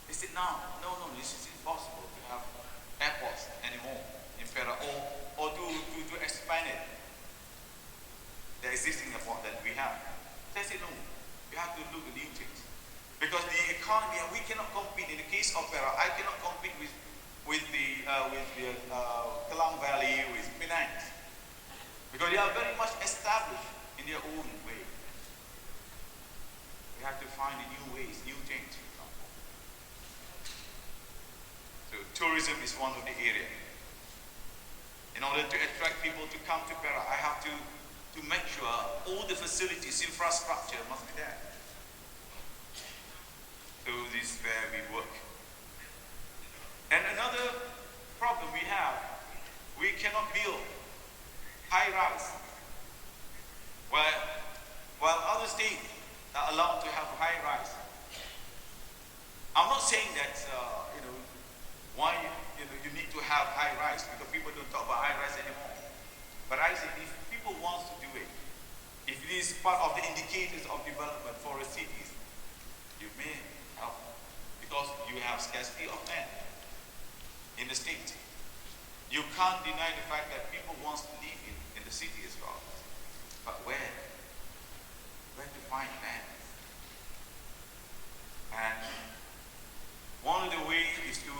They said, no, this is impossible to have airports anymore in Perak, or to expand it, the existing airport that we have. They said, no, we have to look at new things. Because the economy, we cannot compete. In the case of Perak, I cannot compete with the Kelang Valley, with Penang, because they are very much established in their own way. We have to find new ways, new things. So tourism is one of the areas. In order to attract people to come to Perak, I have to make sure all the facilities, infrastructure must be there. So this is where we work. And another problem we have, we cannot build high-rise. While other states are allowed to have high-rise. I'm not saying that, why you need to have high-rise, because people don't talk about high-rise anymore. But I say if people want to do it, if it is part of the indicators of development for a cities, you may help, because you have scarcity of land in the state. You can't deny the fact that people want to live in the city as well. But where? Where to find land? And one of the ways is to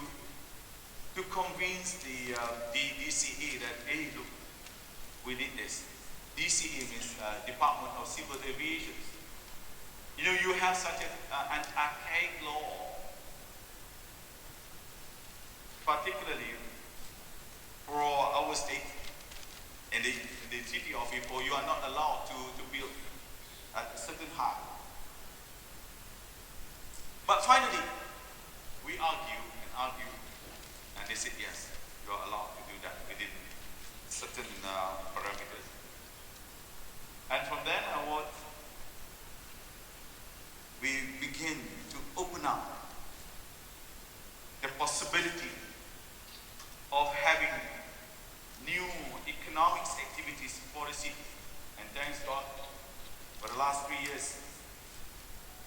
convince the DCA that, hey, look, we need this. DCA means Department of Civil Aviation. You have such an archaic law, particularly for our state. In the city of Ipoh, you are not allowed to build at a certain height. But finally, we argue, and they said yes, you are allowed to do that within certain parameters. And from then onward, we begin to open up the possibility of having new economics activities for the city. And thanks God, for the last 3 years,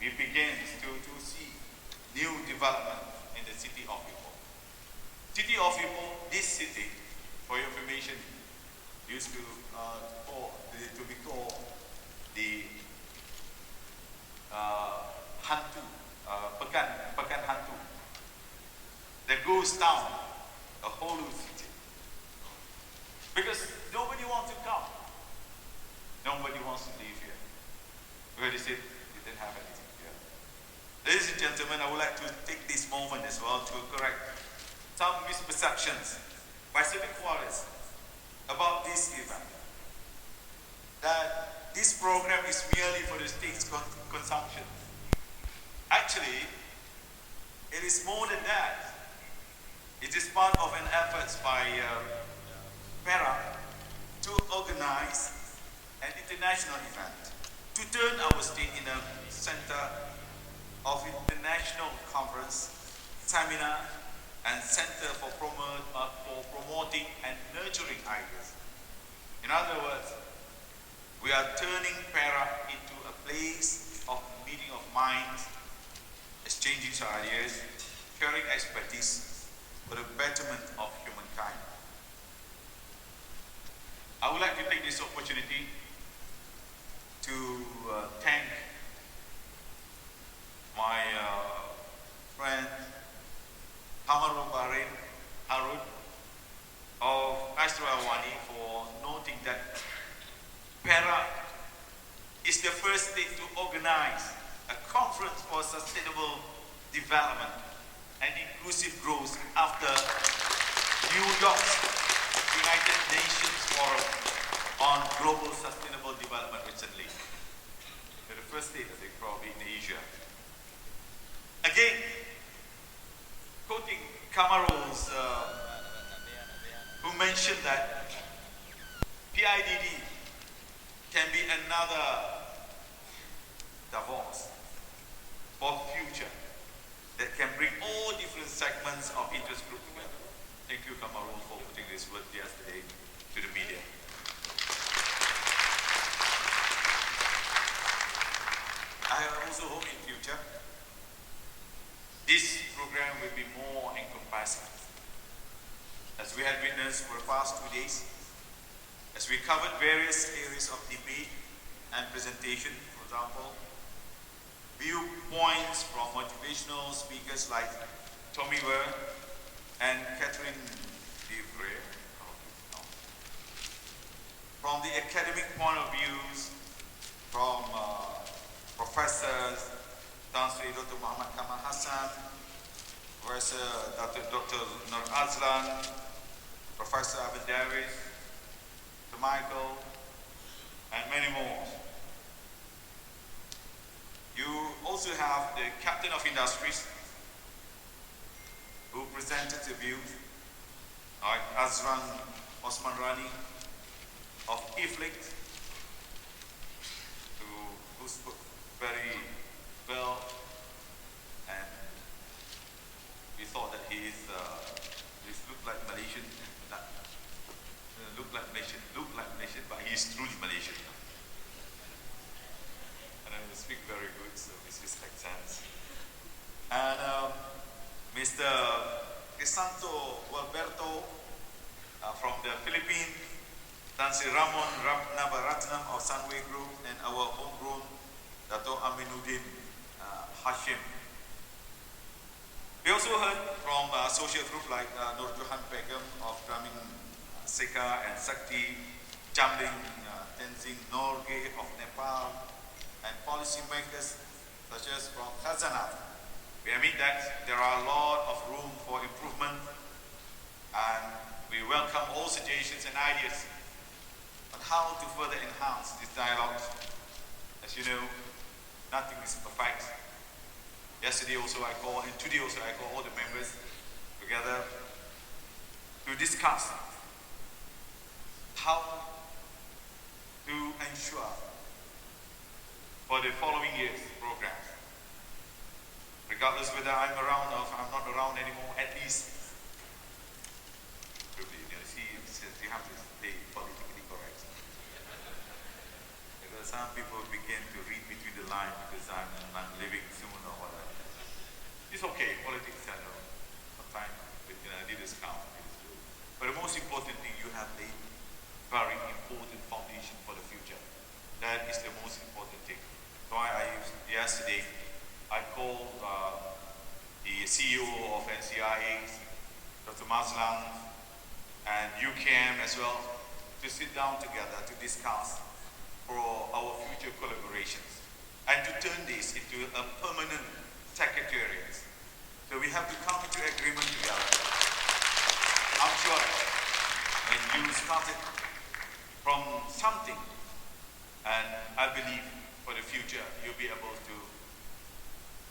we began to see new development in the city of Ipoh. City of Ipoh, this city, for your information, used to be called the Hantu, Pekan Hantu, the ghost town, a whole city. Because nobody wants to come. Nobody wants to live here. Because they said they didn't have anything here. Ladies and gentlemen, I would like to take this moment as well to correct some misperceptions by civic quarters about this event. That this program is merely for the state's consumption. Actually, it is more than that. It is part of an effort by Perak to organize an international event, to turn our state in a center of international conference, seminar, and center for promoting and nurturing ideas. In other words, we are turning exchanging ideas, sharing expertise for the betterment of humankind. I would like to take this opportunity to thank my friend Hamarul Bahrain Harun of Astrawani for noting that Perak is the first state to organize a conference for sustainable development and inclusive growth after New York's United Nations Forum on Global Sustainable Development recently. They're the first state, I think, probably in Asia. Again, quoting Kamarul's, who mentioned that PIDD can be another Davos for future that can bring all different segments of interest group together. Thank you, Kamarul, for putting this word yesterday to the media. I also hope in future this program will be more encompassing. As we had witnessed for the past 2 days, as we covered various areas of debate and presentation, for example, viewpoints from motivational speakers like Tommy Ware and Catherine DeVray. From the academic point of views, from professors, Dr. Muhammad Kamal Hassan, Professor Dr. Noor Azlan, Professor Abdul, Dr. Michael, and many more. You also have the Captain of Industries, who presented the views, like Azlan Osman Rani of IFLIC, who spoke very well, and we thought that he looked like Malaysian, looked like Malaysian, but he is truly Malaysian. And I speak very good, so this is accents. And Mr. Crisanto Gualberto from the Philippines, Tansi Ramon Navaratnam of Sunway Group, and our homegrown Datuk Aminuddin Hashim. We also heard from social group like Nur Johan Begum of Dramin Seka and Sakti, Jamling Tenzing Norgay of Nepal, and policy makers such as from Khazanah. We admit that there are a lot of room for improvement, and we welcome all suggestions and ideas on how to further enhance this dialogue. As you know, nothing is perfect. Yesterday also I called, and today also I call all the members together to discuss how to ensure for the following year's program. Regardless whether I'm around or if I'm not around anymore, at least you have to stay politically correct. Because some people begin to read between the lines because I'm living soon or whatever. It's okay, politics, I know. Sometimes leaders count. But the most important thing, you have a very important foundation for the future. That is the most important thing. So yesterday, I called the CEO of NCIA, Dr. Mazlan, and UKM as well, to sit down together to discuss for our future collaborations and to turn this into a permanent secretariat. So we have to come into agreement together. I'm sure when you started from something, and I believe for the future you'll be able to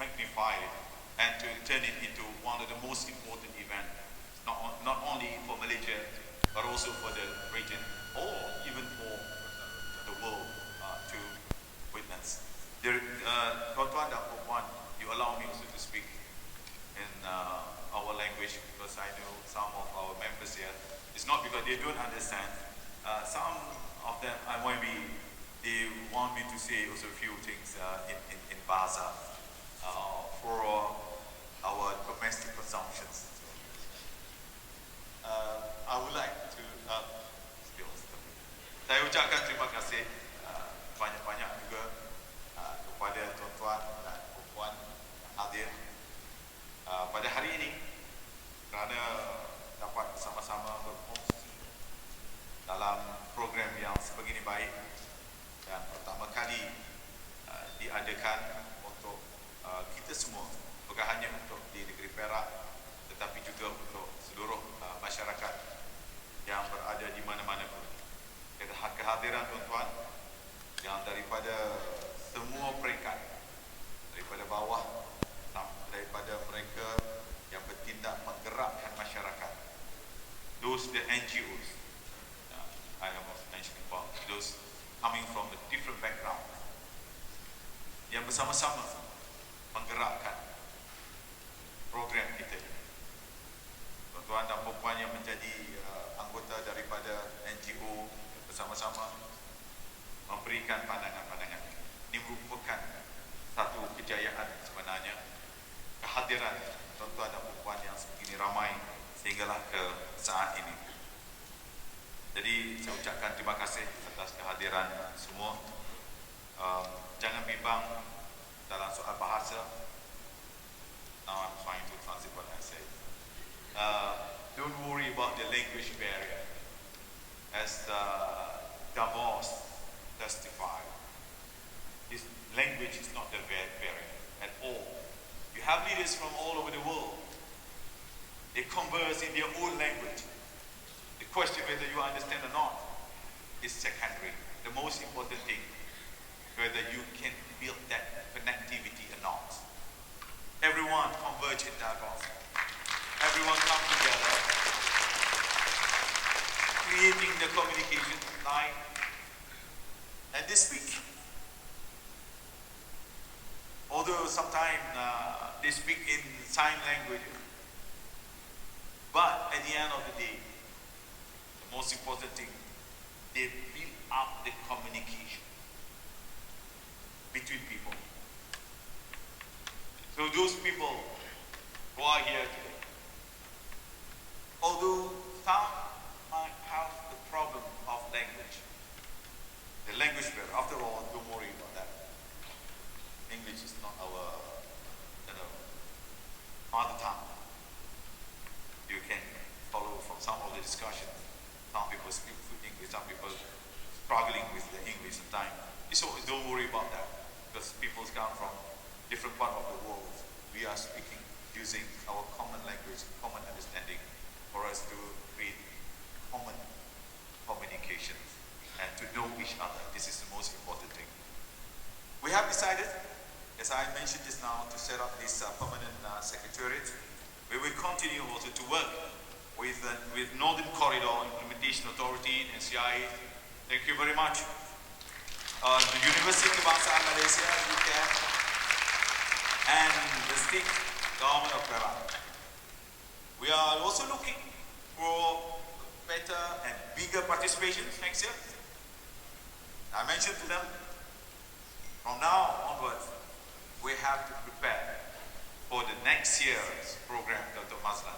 magnify it and to turn it into one of the most important events, not only for Malaysia, but also for the region, or even for the world to witness. Tuan-tuan dan puan, you allow me also to speak in our language, because I know some of our members here, it's not because they don't understand. Some of them, they want me to say also a few things in Bahasa. for our domestic consumptions. I would like to saya ucapkan terima kasih banyak-banyak juga kepada tuan-tuan dan puan hadir pada hari ini kerana dapat bersama-sama berkongsi dalam program yang sebegini baik dan pertama kali diadakan untuk kita semua, bukan hanya untuk di negeri Perak tetapi juga untuk seluruh masyarakat yang berada di mana-mana pun. Kehadiran tuan-tuan yang daripada semua peringkat, daripada bawah daripada mereka yang bertindak menggerakkan masyarakat, those the NGOs, I was mentioning about those coming from the different background, yang bersama-sama menggerakkan program kita. Tuan-tuan dan puan yang menjadi anggota daripada NGO bersama-sama memberikan pandangan-pandangan. Ini merupakan satu kejayaan sebenarnya, kehadiran tuan-tuan dan puan yang sebegini ramai sehinggalah ke saat ini. Jadi saya ucapkan terima kasih atas kehadiran semua. Jangan bimbang dalam soal bahasa. Now I'm trying to translate what I say. Don't worry about the language barrier. As Davos testified, this language is not the barrier at all. You have leaders from all over the world. They converse in their own language. The question whether you understand or not is secondary. The most important thing, whether you can build that connectivity or not. Everyone converge in Davos. Everyone come together, creating the communication line, and they speak. Although sometimes they speak in sign language, but at the end of the day, the most important thing, they build up the communication between people. So those people who are here today, although some might have the problem of language, the language barrier, after all, don't worry about that. English is not our mother tongue. You can follow from some of the discussions. Some people speak English, some people struggling with the English sometimes. So don't worry about that, because people come from different parts of the world. We are speaking using our common language, common understanding, for us to create common communication and to know each other. This is the most important thing. We have decided, as I mentioned just now, to set up this permanent secretariat. We will continue also to work with Northern Corridor Implementation Authority and NCI. Thank you very much. The Universiti Kebangsaan Malaysia, UCAM, and the state government of Perak. We are also looking for better and bigger participation next year. I mentioned to them, from now onwards, we have to prepare for the next year's program, Dr. Azlan.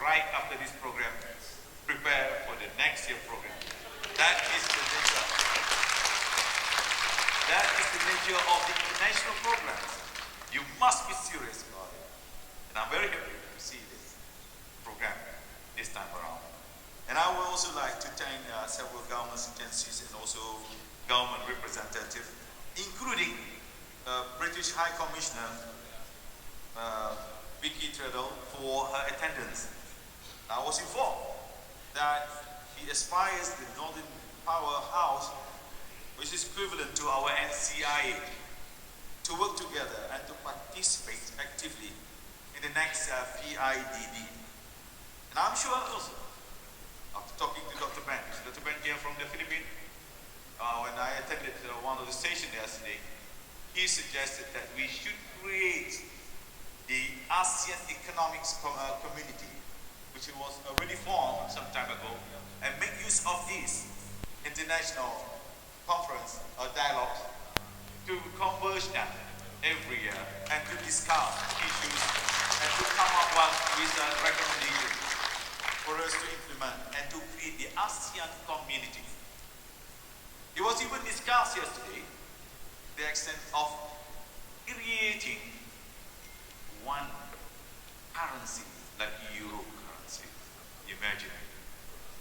Right after this program, prepare for the next year program. That is the nature. That is the nature of the international programs. You must be serious about it. And I'm very happy to see this program this time around. And I would also like to thank several government agencies and also government representatives, including British High Commissioner Vicky Treadle for her attendance. I was informed that he aspires the Northern Powerhouse, which is equivalent to our NCIA, to work together and to participate actively in the next PIDD. And I'm sure also, after talking to Dr. Ben came from the Philippines, when I attended one of the stations yesterday, he suggested that we should create the ASEAN Economics Community, which was already formed some time ago, and make use of this international conference or dialogue to converge them every year and to discuss issues and to come up with a recommendation for us to implement and to create the ASEAN community. It was even discussed yesterday, the extent of creating one currency like euro currency. Imagine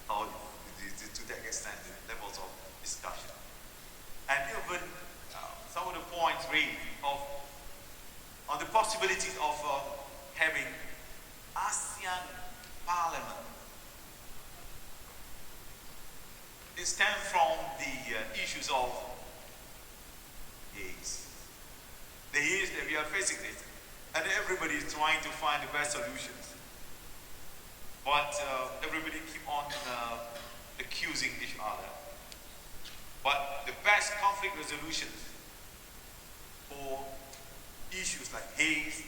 how to that extent the levels of discussion. And even some of the points raised on the possibilities of having ASEAN Parliament. It stems from the issues of haze. The haze that we are facing it, and everybody is trying to find the best solutions. But everybody keep on accusing each other. But the best conflict resolutions for issues like haze,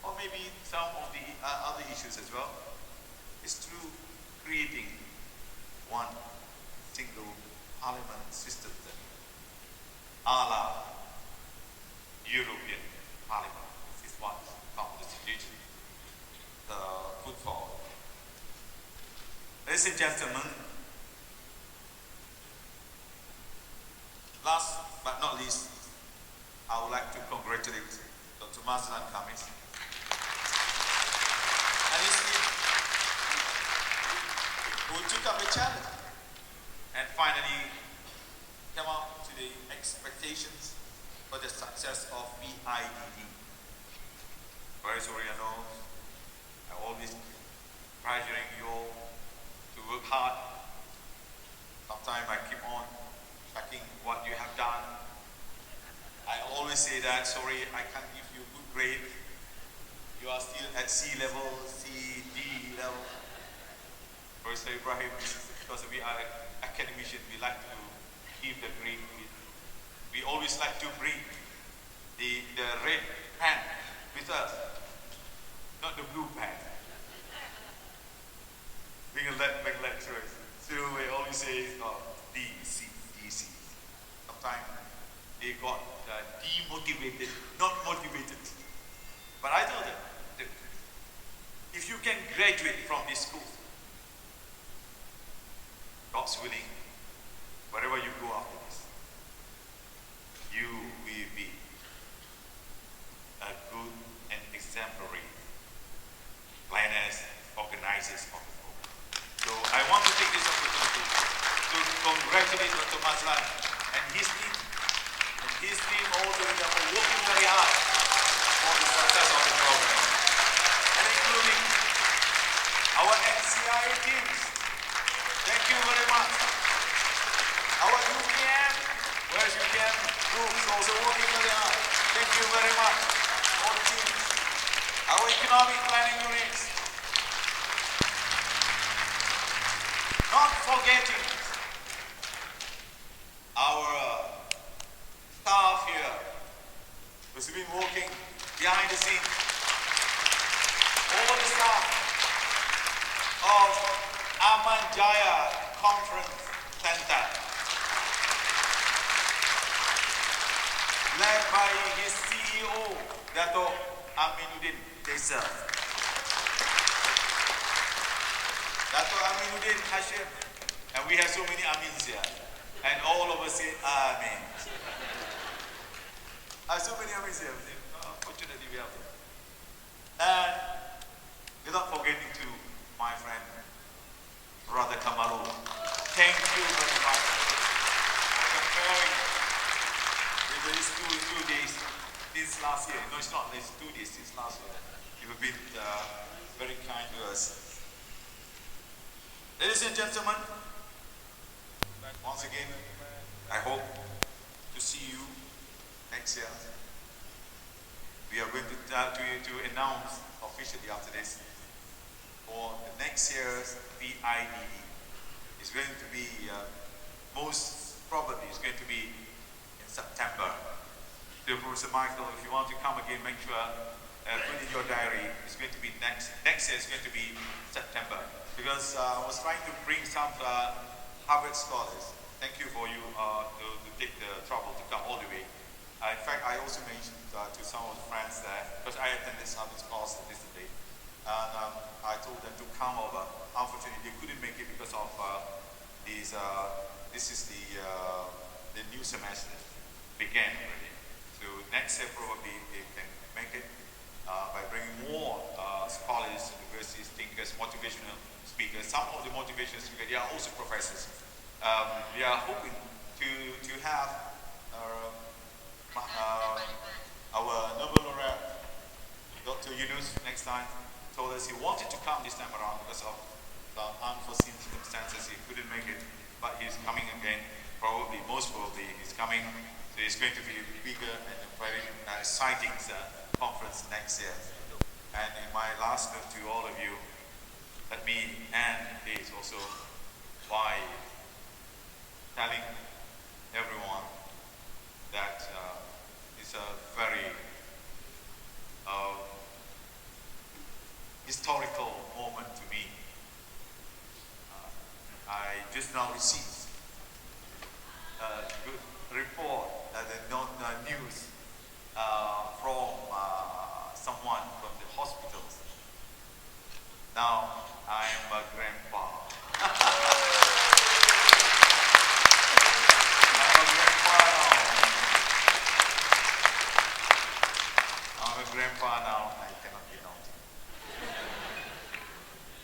or maybe some of the other issues as well, is through creating one single parliament system, a la European Parliament. This is what Communist religion put forward. Ladies and gentlemen, last but not least, I would like to congratulate Dr. Azlan and his team who took up the challenge and finally come up to the expectations for the success of PIDD. Very sorry, I know I always pressuring you all to work hard. Sometimes I keep on checking what you have done. I always say that, sorry, I can't give you good grade. You are still at C level, C, D level. First, Ibrahim, because we are academicians, we like to keep the grade. We always like to bring the red pen with us, not the blue pen. Being lecturers, so we always say D, C, D, C. Sometimes they got demotivated, not motivated. But I told them, if you can graduate from this school, God's willing, wherever you go after this, you will be a good and exemplary planners, organizers of the program. So I want to take this opportunity to congratulate Dr. Azlan and his team. And his team also for working very hard for the success of the program. And including our NCI teams. Thank you very much. Our UPM, where's UPM groups also working very hard. Thank you very much, all the teams. Our economic planning units. Not forgetting our staff here who's been working behind the scenes. All the staff of Aman Jaya Conference Center, led by his CEO, Datuk Aminuddin Desa. Datuk Aminuddin Hashim, and we have so many Amins here, and all of us say Amin. So many Amins here, fortunately we have them. And without forgetting to my friend, Brother Kamaru, thank you very much for comparing with these two days since last year. No, it's not, it's 2 days since last year. You have been very kind to us. Ladies and gentlemen, once again, I hope to see you next year. We are going to announce officially after this for the next year's PIDD. It's going to be, most probably, it's going to be in September. So Professor Michael, if you want to come again, make sure, put in your diary, it's going to be next year, it's going to be September. Because I was trying to bring some Harvard scholars. Thank you for you to take the trouble to come all the way. In fact, I also mentioned to some of the friends that, because I attended some course recently, and I told them to come over. Unfortunately, they couldn't make it because of these. This is the new semester began already. So next year probably they can make it by bringing more scholars, universities, thinkers, motivational speakers. Some of the motivational speakers, they are also professors. We are hoping to have our Nobel laureate, Dr. Yunus, next time, told us he wanted to come this time around because of the unforeseen circumstances. He couldn't make it, but he's coming again. Probably, most probably, he's coming. So it's going to be a bigger and a very exciting conference next year. And in my last note to all of you, let me end this also by telling everyone that it's a very historical moment to me. I just now received a good report, the news from someone from the hospitals. Now I am a grandpa. I'm a grandpa now. I cannot be naughty.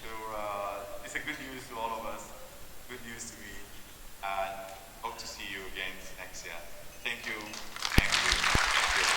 So it's a good news to all of us. Good news to me. And hope to see you again next year. Thank you. Thank you. Thank you.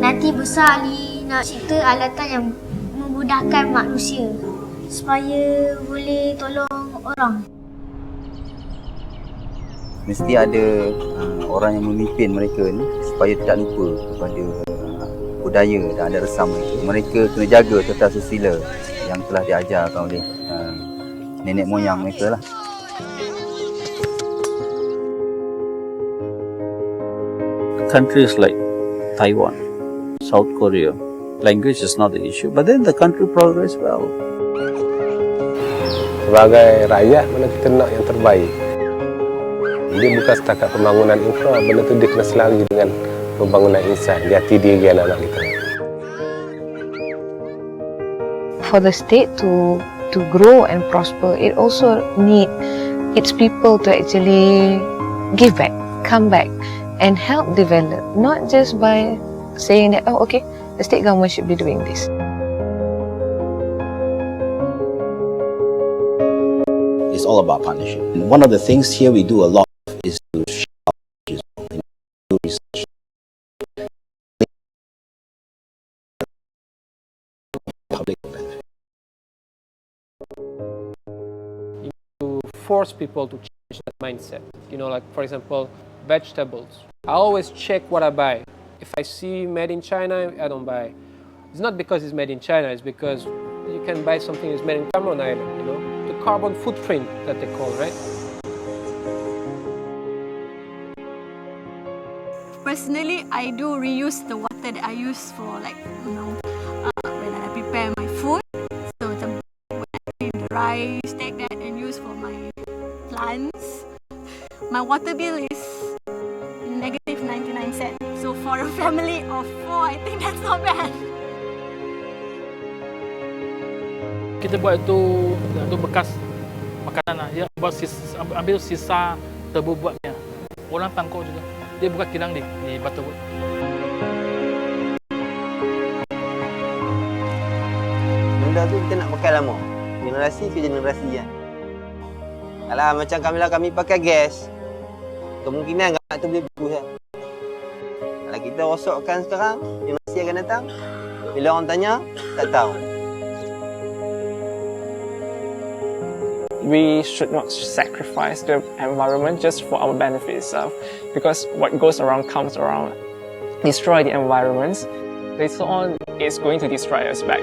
Nanti besar Ali nak cipta alatan yang memudahkan manusia supaya boleh tolong orang. Mesti ada orang yang memimpin mereka ni supaya tidak lupa kepada budaya dan adat resam mereka. Mereka kena jaga tata susila yang telah diajarkan oleh nenek moyang mereka lah. Countries like Taiwan, South Korea, language is not the issue, but then the country progress well. Sebagai rakyat, mana kita nak yang terbaik. Dia bukan setakat pembangunan infra, benda tu dia kena selari dengan pembangunan insan di hati diri anak-anak kita. For the state to grow and prosper, it also need its people to actually give back, come back and help develop, not just by saying that, oh okay, the state government should be doing this. It's all about partnership. And one of the things here we do a lot is to share research. Public benefit. To force people to change that mindset. You know, like for example, vegetables. I always check what I buy. If I see made in China, I don't buy. It's not because it's made in China, it's because you can buy something that's made in Cameron Island, you know? The carbon footprint that they call, right? Personally, I do reuse the water that I use for, like, you know, when I prepare my food. So when I clean the rice, take that and use for my plants. My water bill is negative 99 cents. So for a family of 4, I think that's not bad. Kita buat itu untuk bekas makanan lah. Dia ambil sisa terbuatnya. Orang Pangkor juga. Dia buka kilang di Butterwood. muda tu kita nak pakai lama. Generasi ke generasi kan. Kalau macam kami pakai gas, kemungkinan anak tu boleh bagus kan. Kalau kita rosokkan sekarang, generasi akan datang, bila orang tanya, tak tahu. We should not sacrifice the environment just for our benefit itself, because what goes around comes around. Destroy the environment, later on it's going to destroy us back.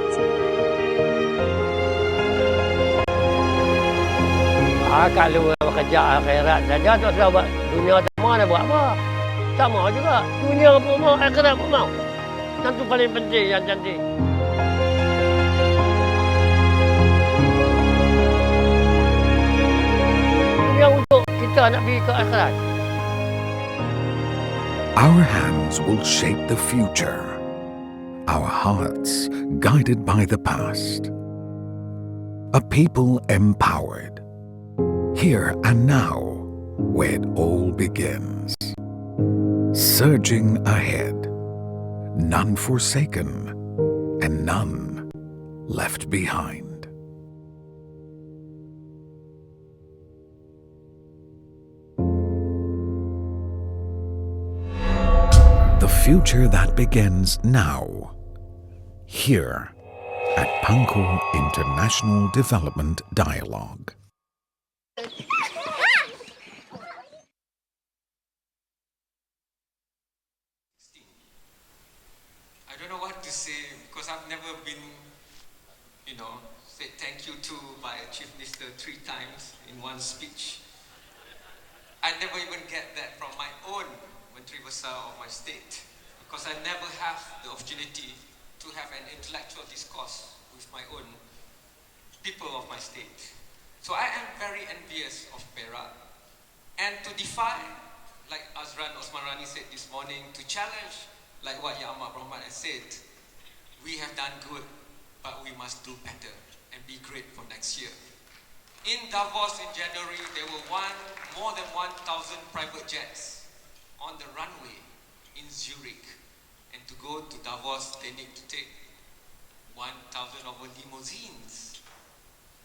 Kalau kerja akhirat saja tak tahu buat dunia tak mau nak buat apa. Sama juga. Dunia pun mau, akhirat pun mau. Yang tu paling penting, yang cantik. Dunia untuk kita nak pergi ke akhirat. Our hands will shape the future. Our hearts guided by the past. A people empowered. Here and now, where it all begins. Surging ahead, none forsaken, and none left behind. The future that begins now, here at Pangkor International Development Dialogue. I don't know what to say because I've never been, said thank you to by a chief minister 3 times in one speech. I never even get that from my own Menteri Besar of my state because I never have the opportunity to have an intellectual discourse with my own people of my state. So I am very envious of Perak. And to defy, like Azlan Osmanrani said this morning, to challenge, like what Yang Amat Berhormat has said, we have done good, but we must do better and be great for next year. In Davos in January, there were more than 1,000 private jets on the runway in Zurich. And to go to Davos, they need to take 1,000 of limousines.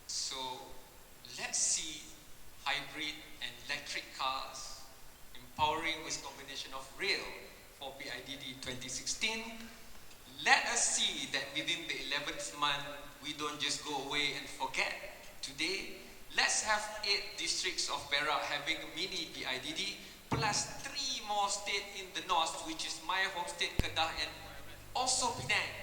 So let's see hybrid and electric cars empowering with combination of rail for PIDD 2016. Let us see that within the 11th month, we don't just go away and forget. Today, let's have 8 districts of Perak having a mini PIDD, plus 3 more states in the north, which is my home state, Kedah, and also Penang.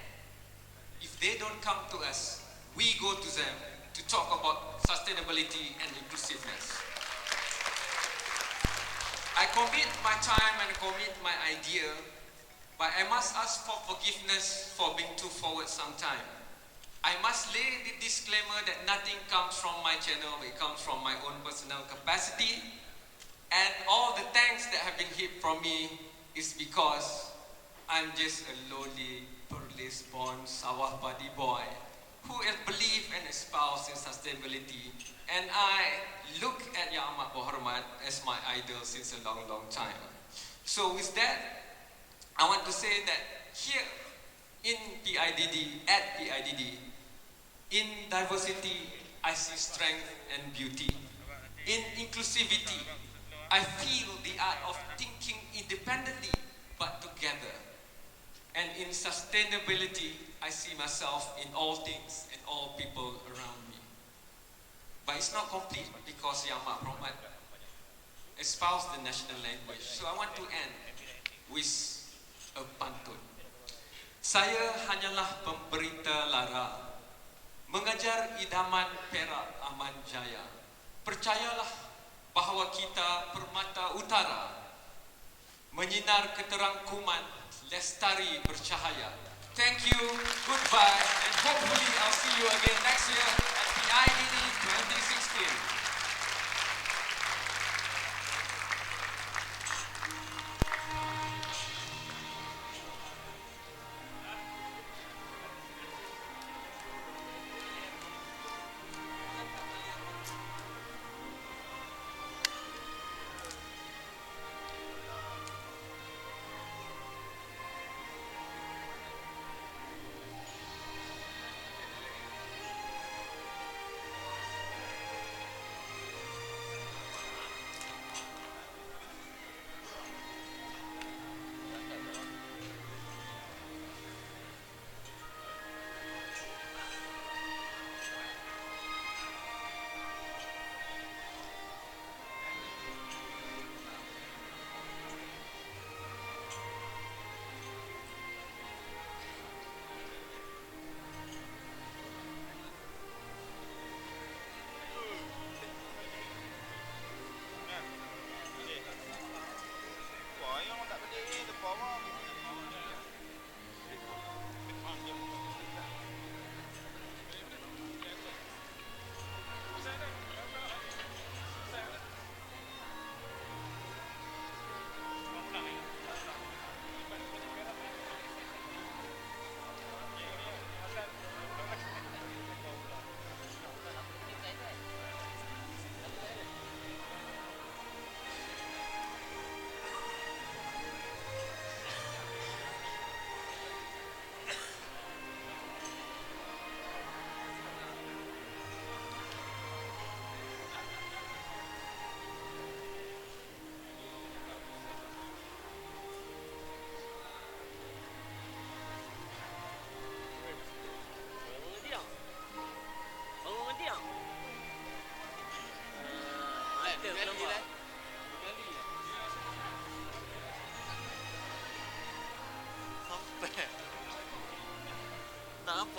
If they don't come to us, we go to them to talk about sustainability and inclusiveness. I commit my time and commit my idea, but I must ask for forgiveness for being too forward sometime. I must lay the disclaimer that nothing comes from my channel, it comes from my own personal capacity. And all the thanks that have been heaped from me is because I'm just a lowly, Perlis-born Sawah Padi boy who believe and espouse in sustainability. And I look at Yang Amat Berhormat as my idol since a long, long time. So with that, I want to say that here in PIDD, at PIDD, in diversity, I see strength and beauty. In inclusivity, I feel the art of thinking independently but together. And in sustainability, I see myself in all things and all people around me. But it's not complete because Yang Amat Berhormat espoused the national language. So I want to end with a pantun. Saya hanyalah pemberita lara, mengajar idaman Perak aman jaya. Percayalah bahawa kita permata utara, menyinar keterangkuman, lestari bercahaya. Thank you, goodbye, and hopefully I'll see you again next year at PIDD 2016.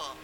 apa.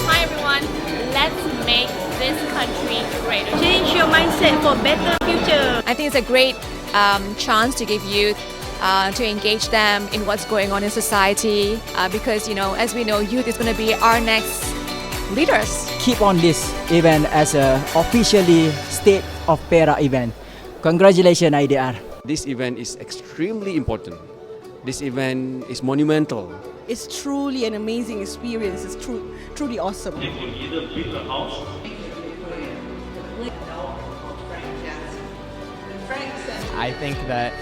Hi everyone, let's make this country greater. Change your mindset for better future. I think it's a great chance to give youth to engage them in what's going on in society because, you know, as we know, youth is going to be our next leaders. Keep on this event as a officially State of Perak event. Congratulations, IDR. This event is extremely important. This event is monumental. It's truly an amazing experience. It's truly awesome. They could either build a house. I think that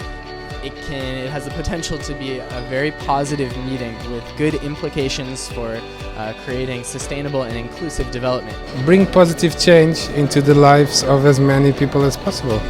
it has the potential to be a very positive meeting with good implications for creating sustainable and inclusive development. Bring positive change into the lives of as many people as possible.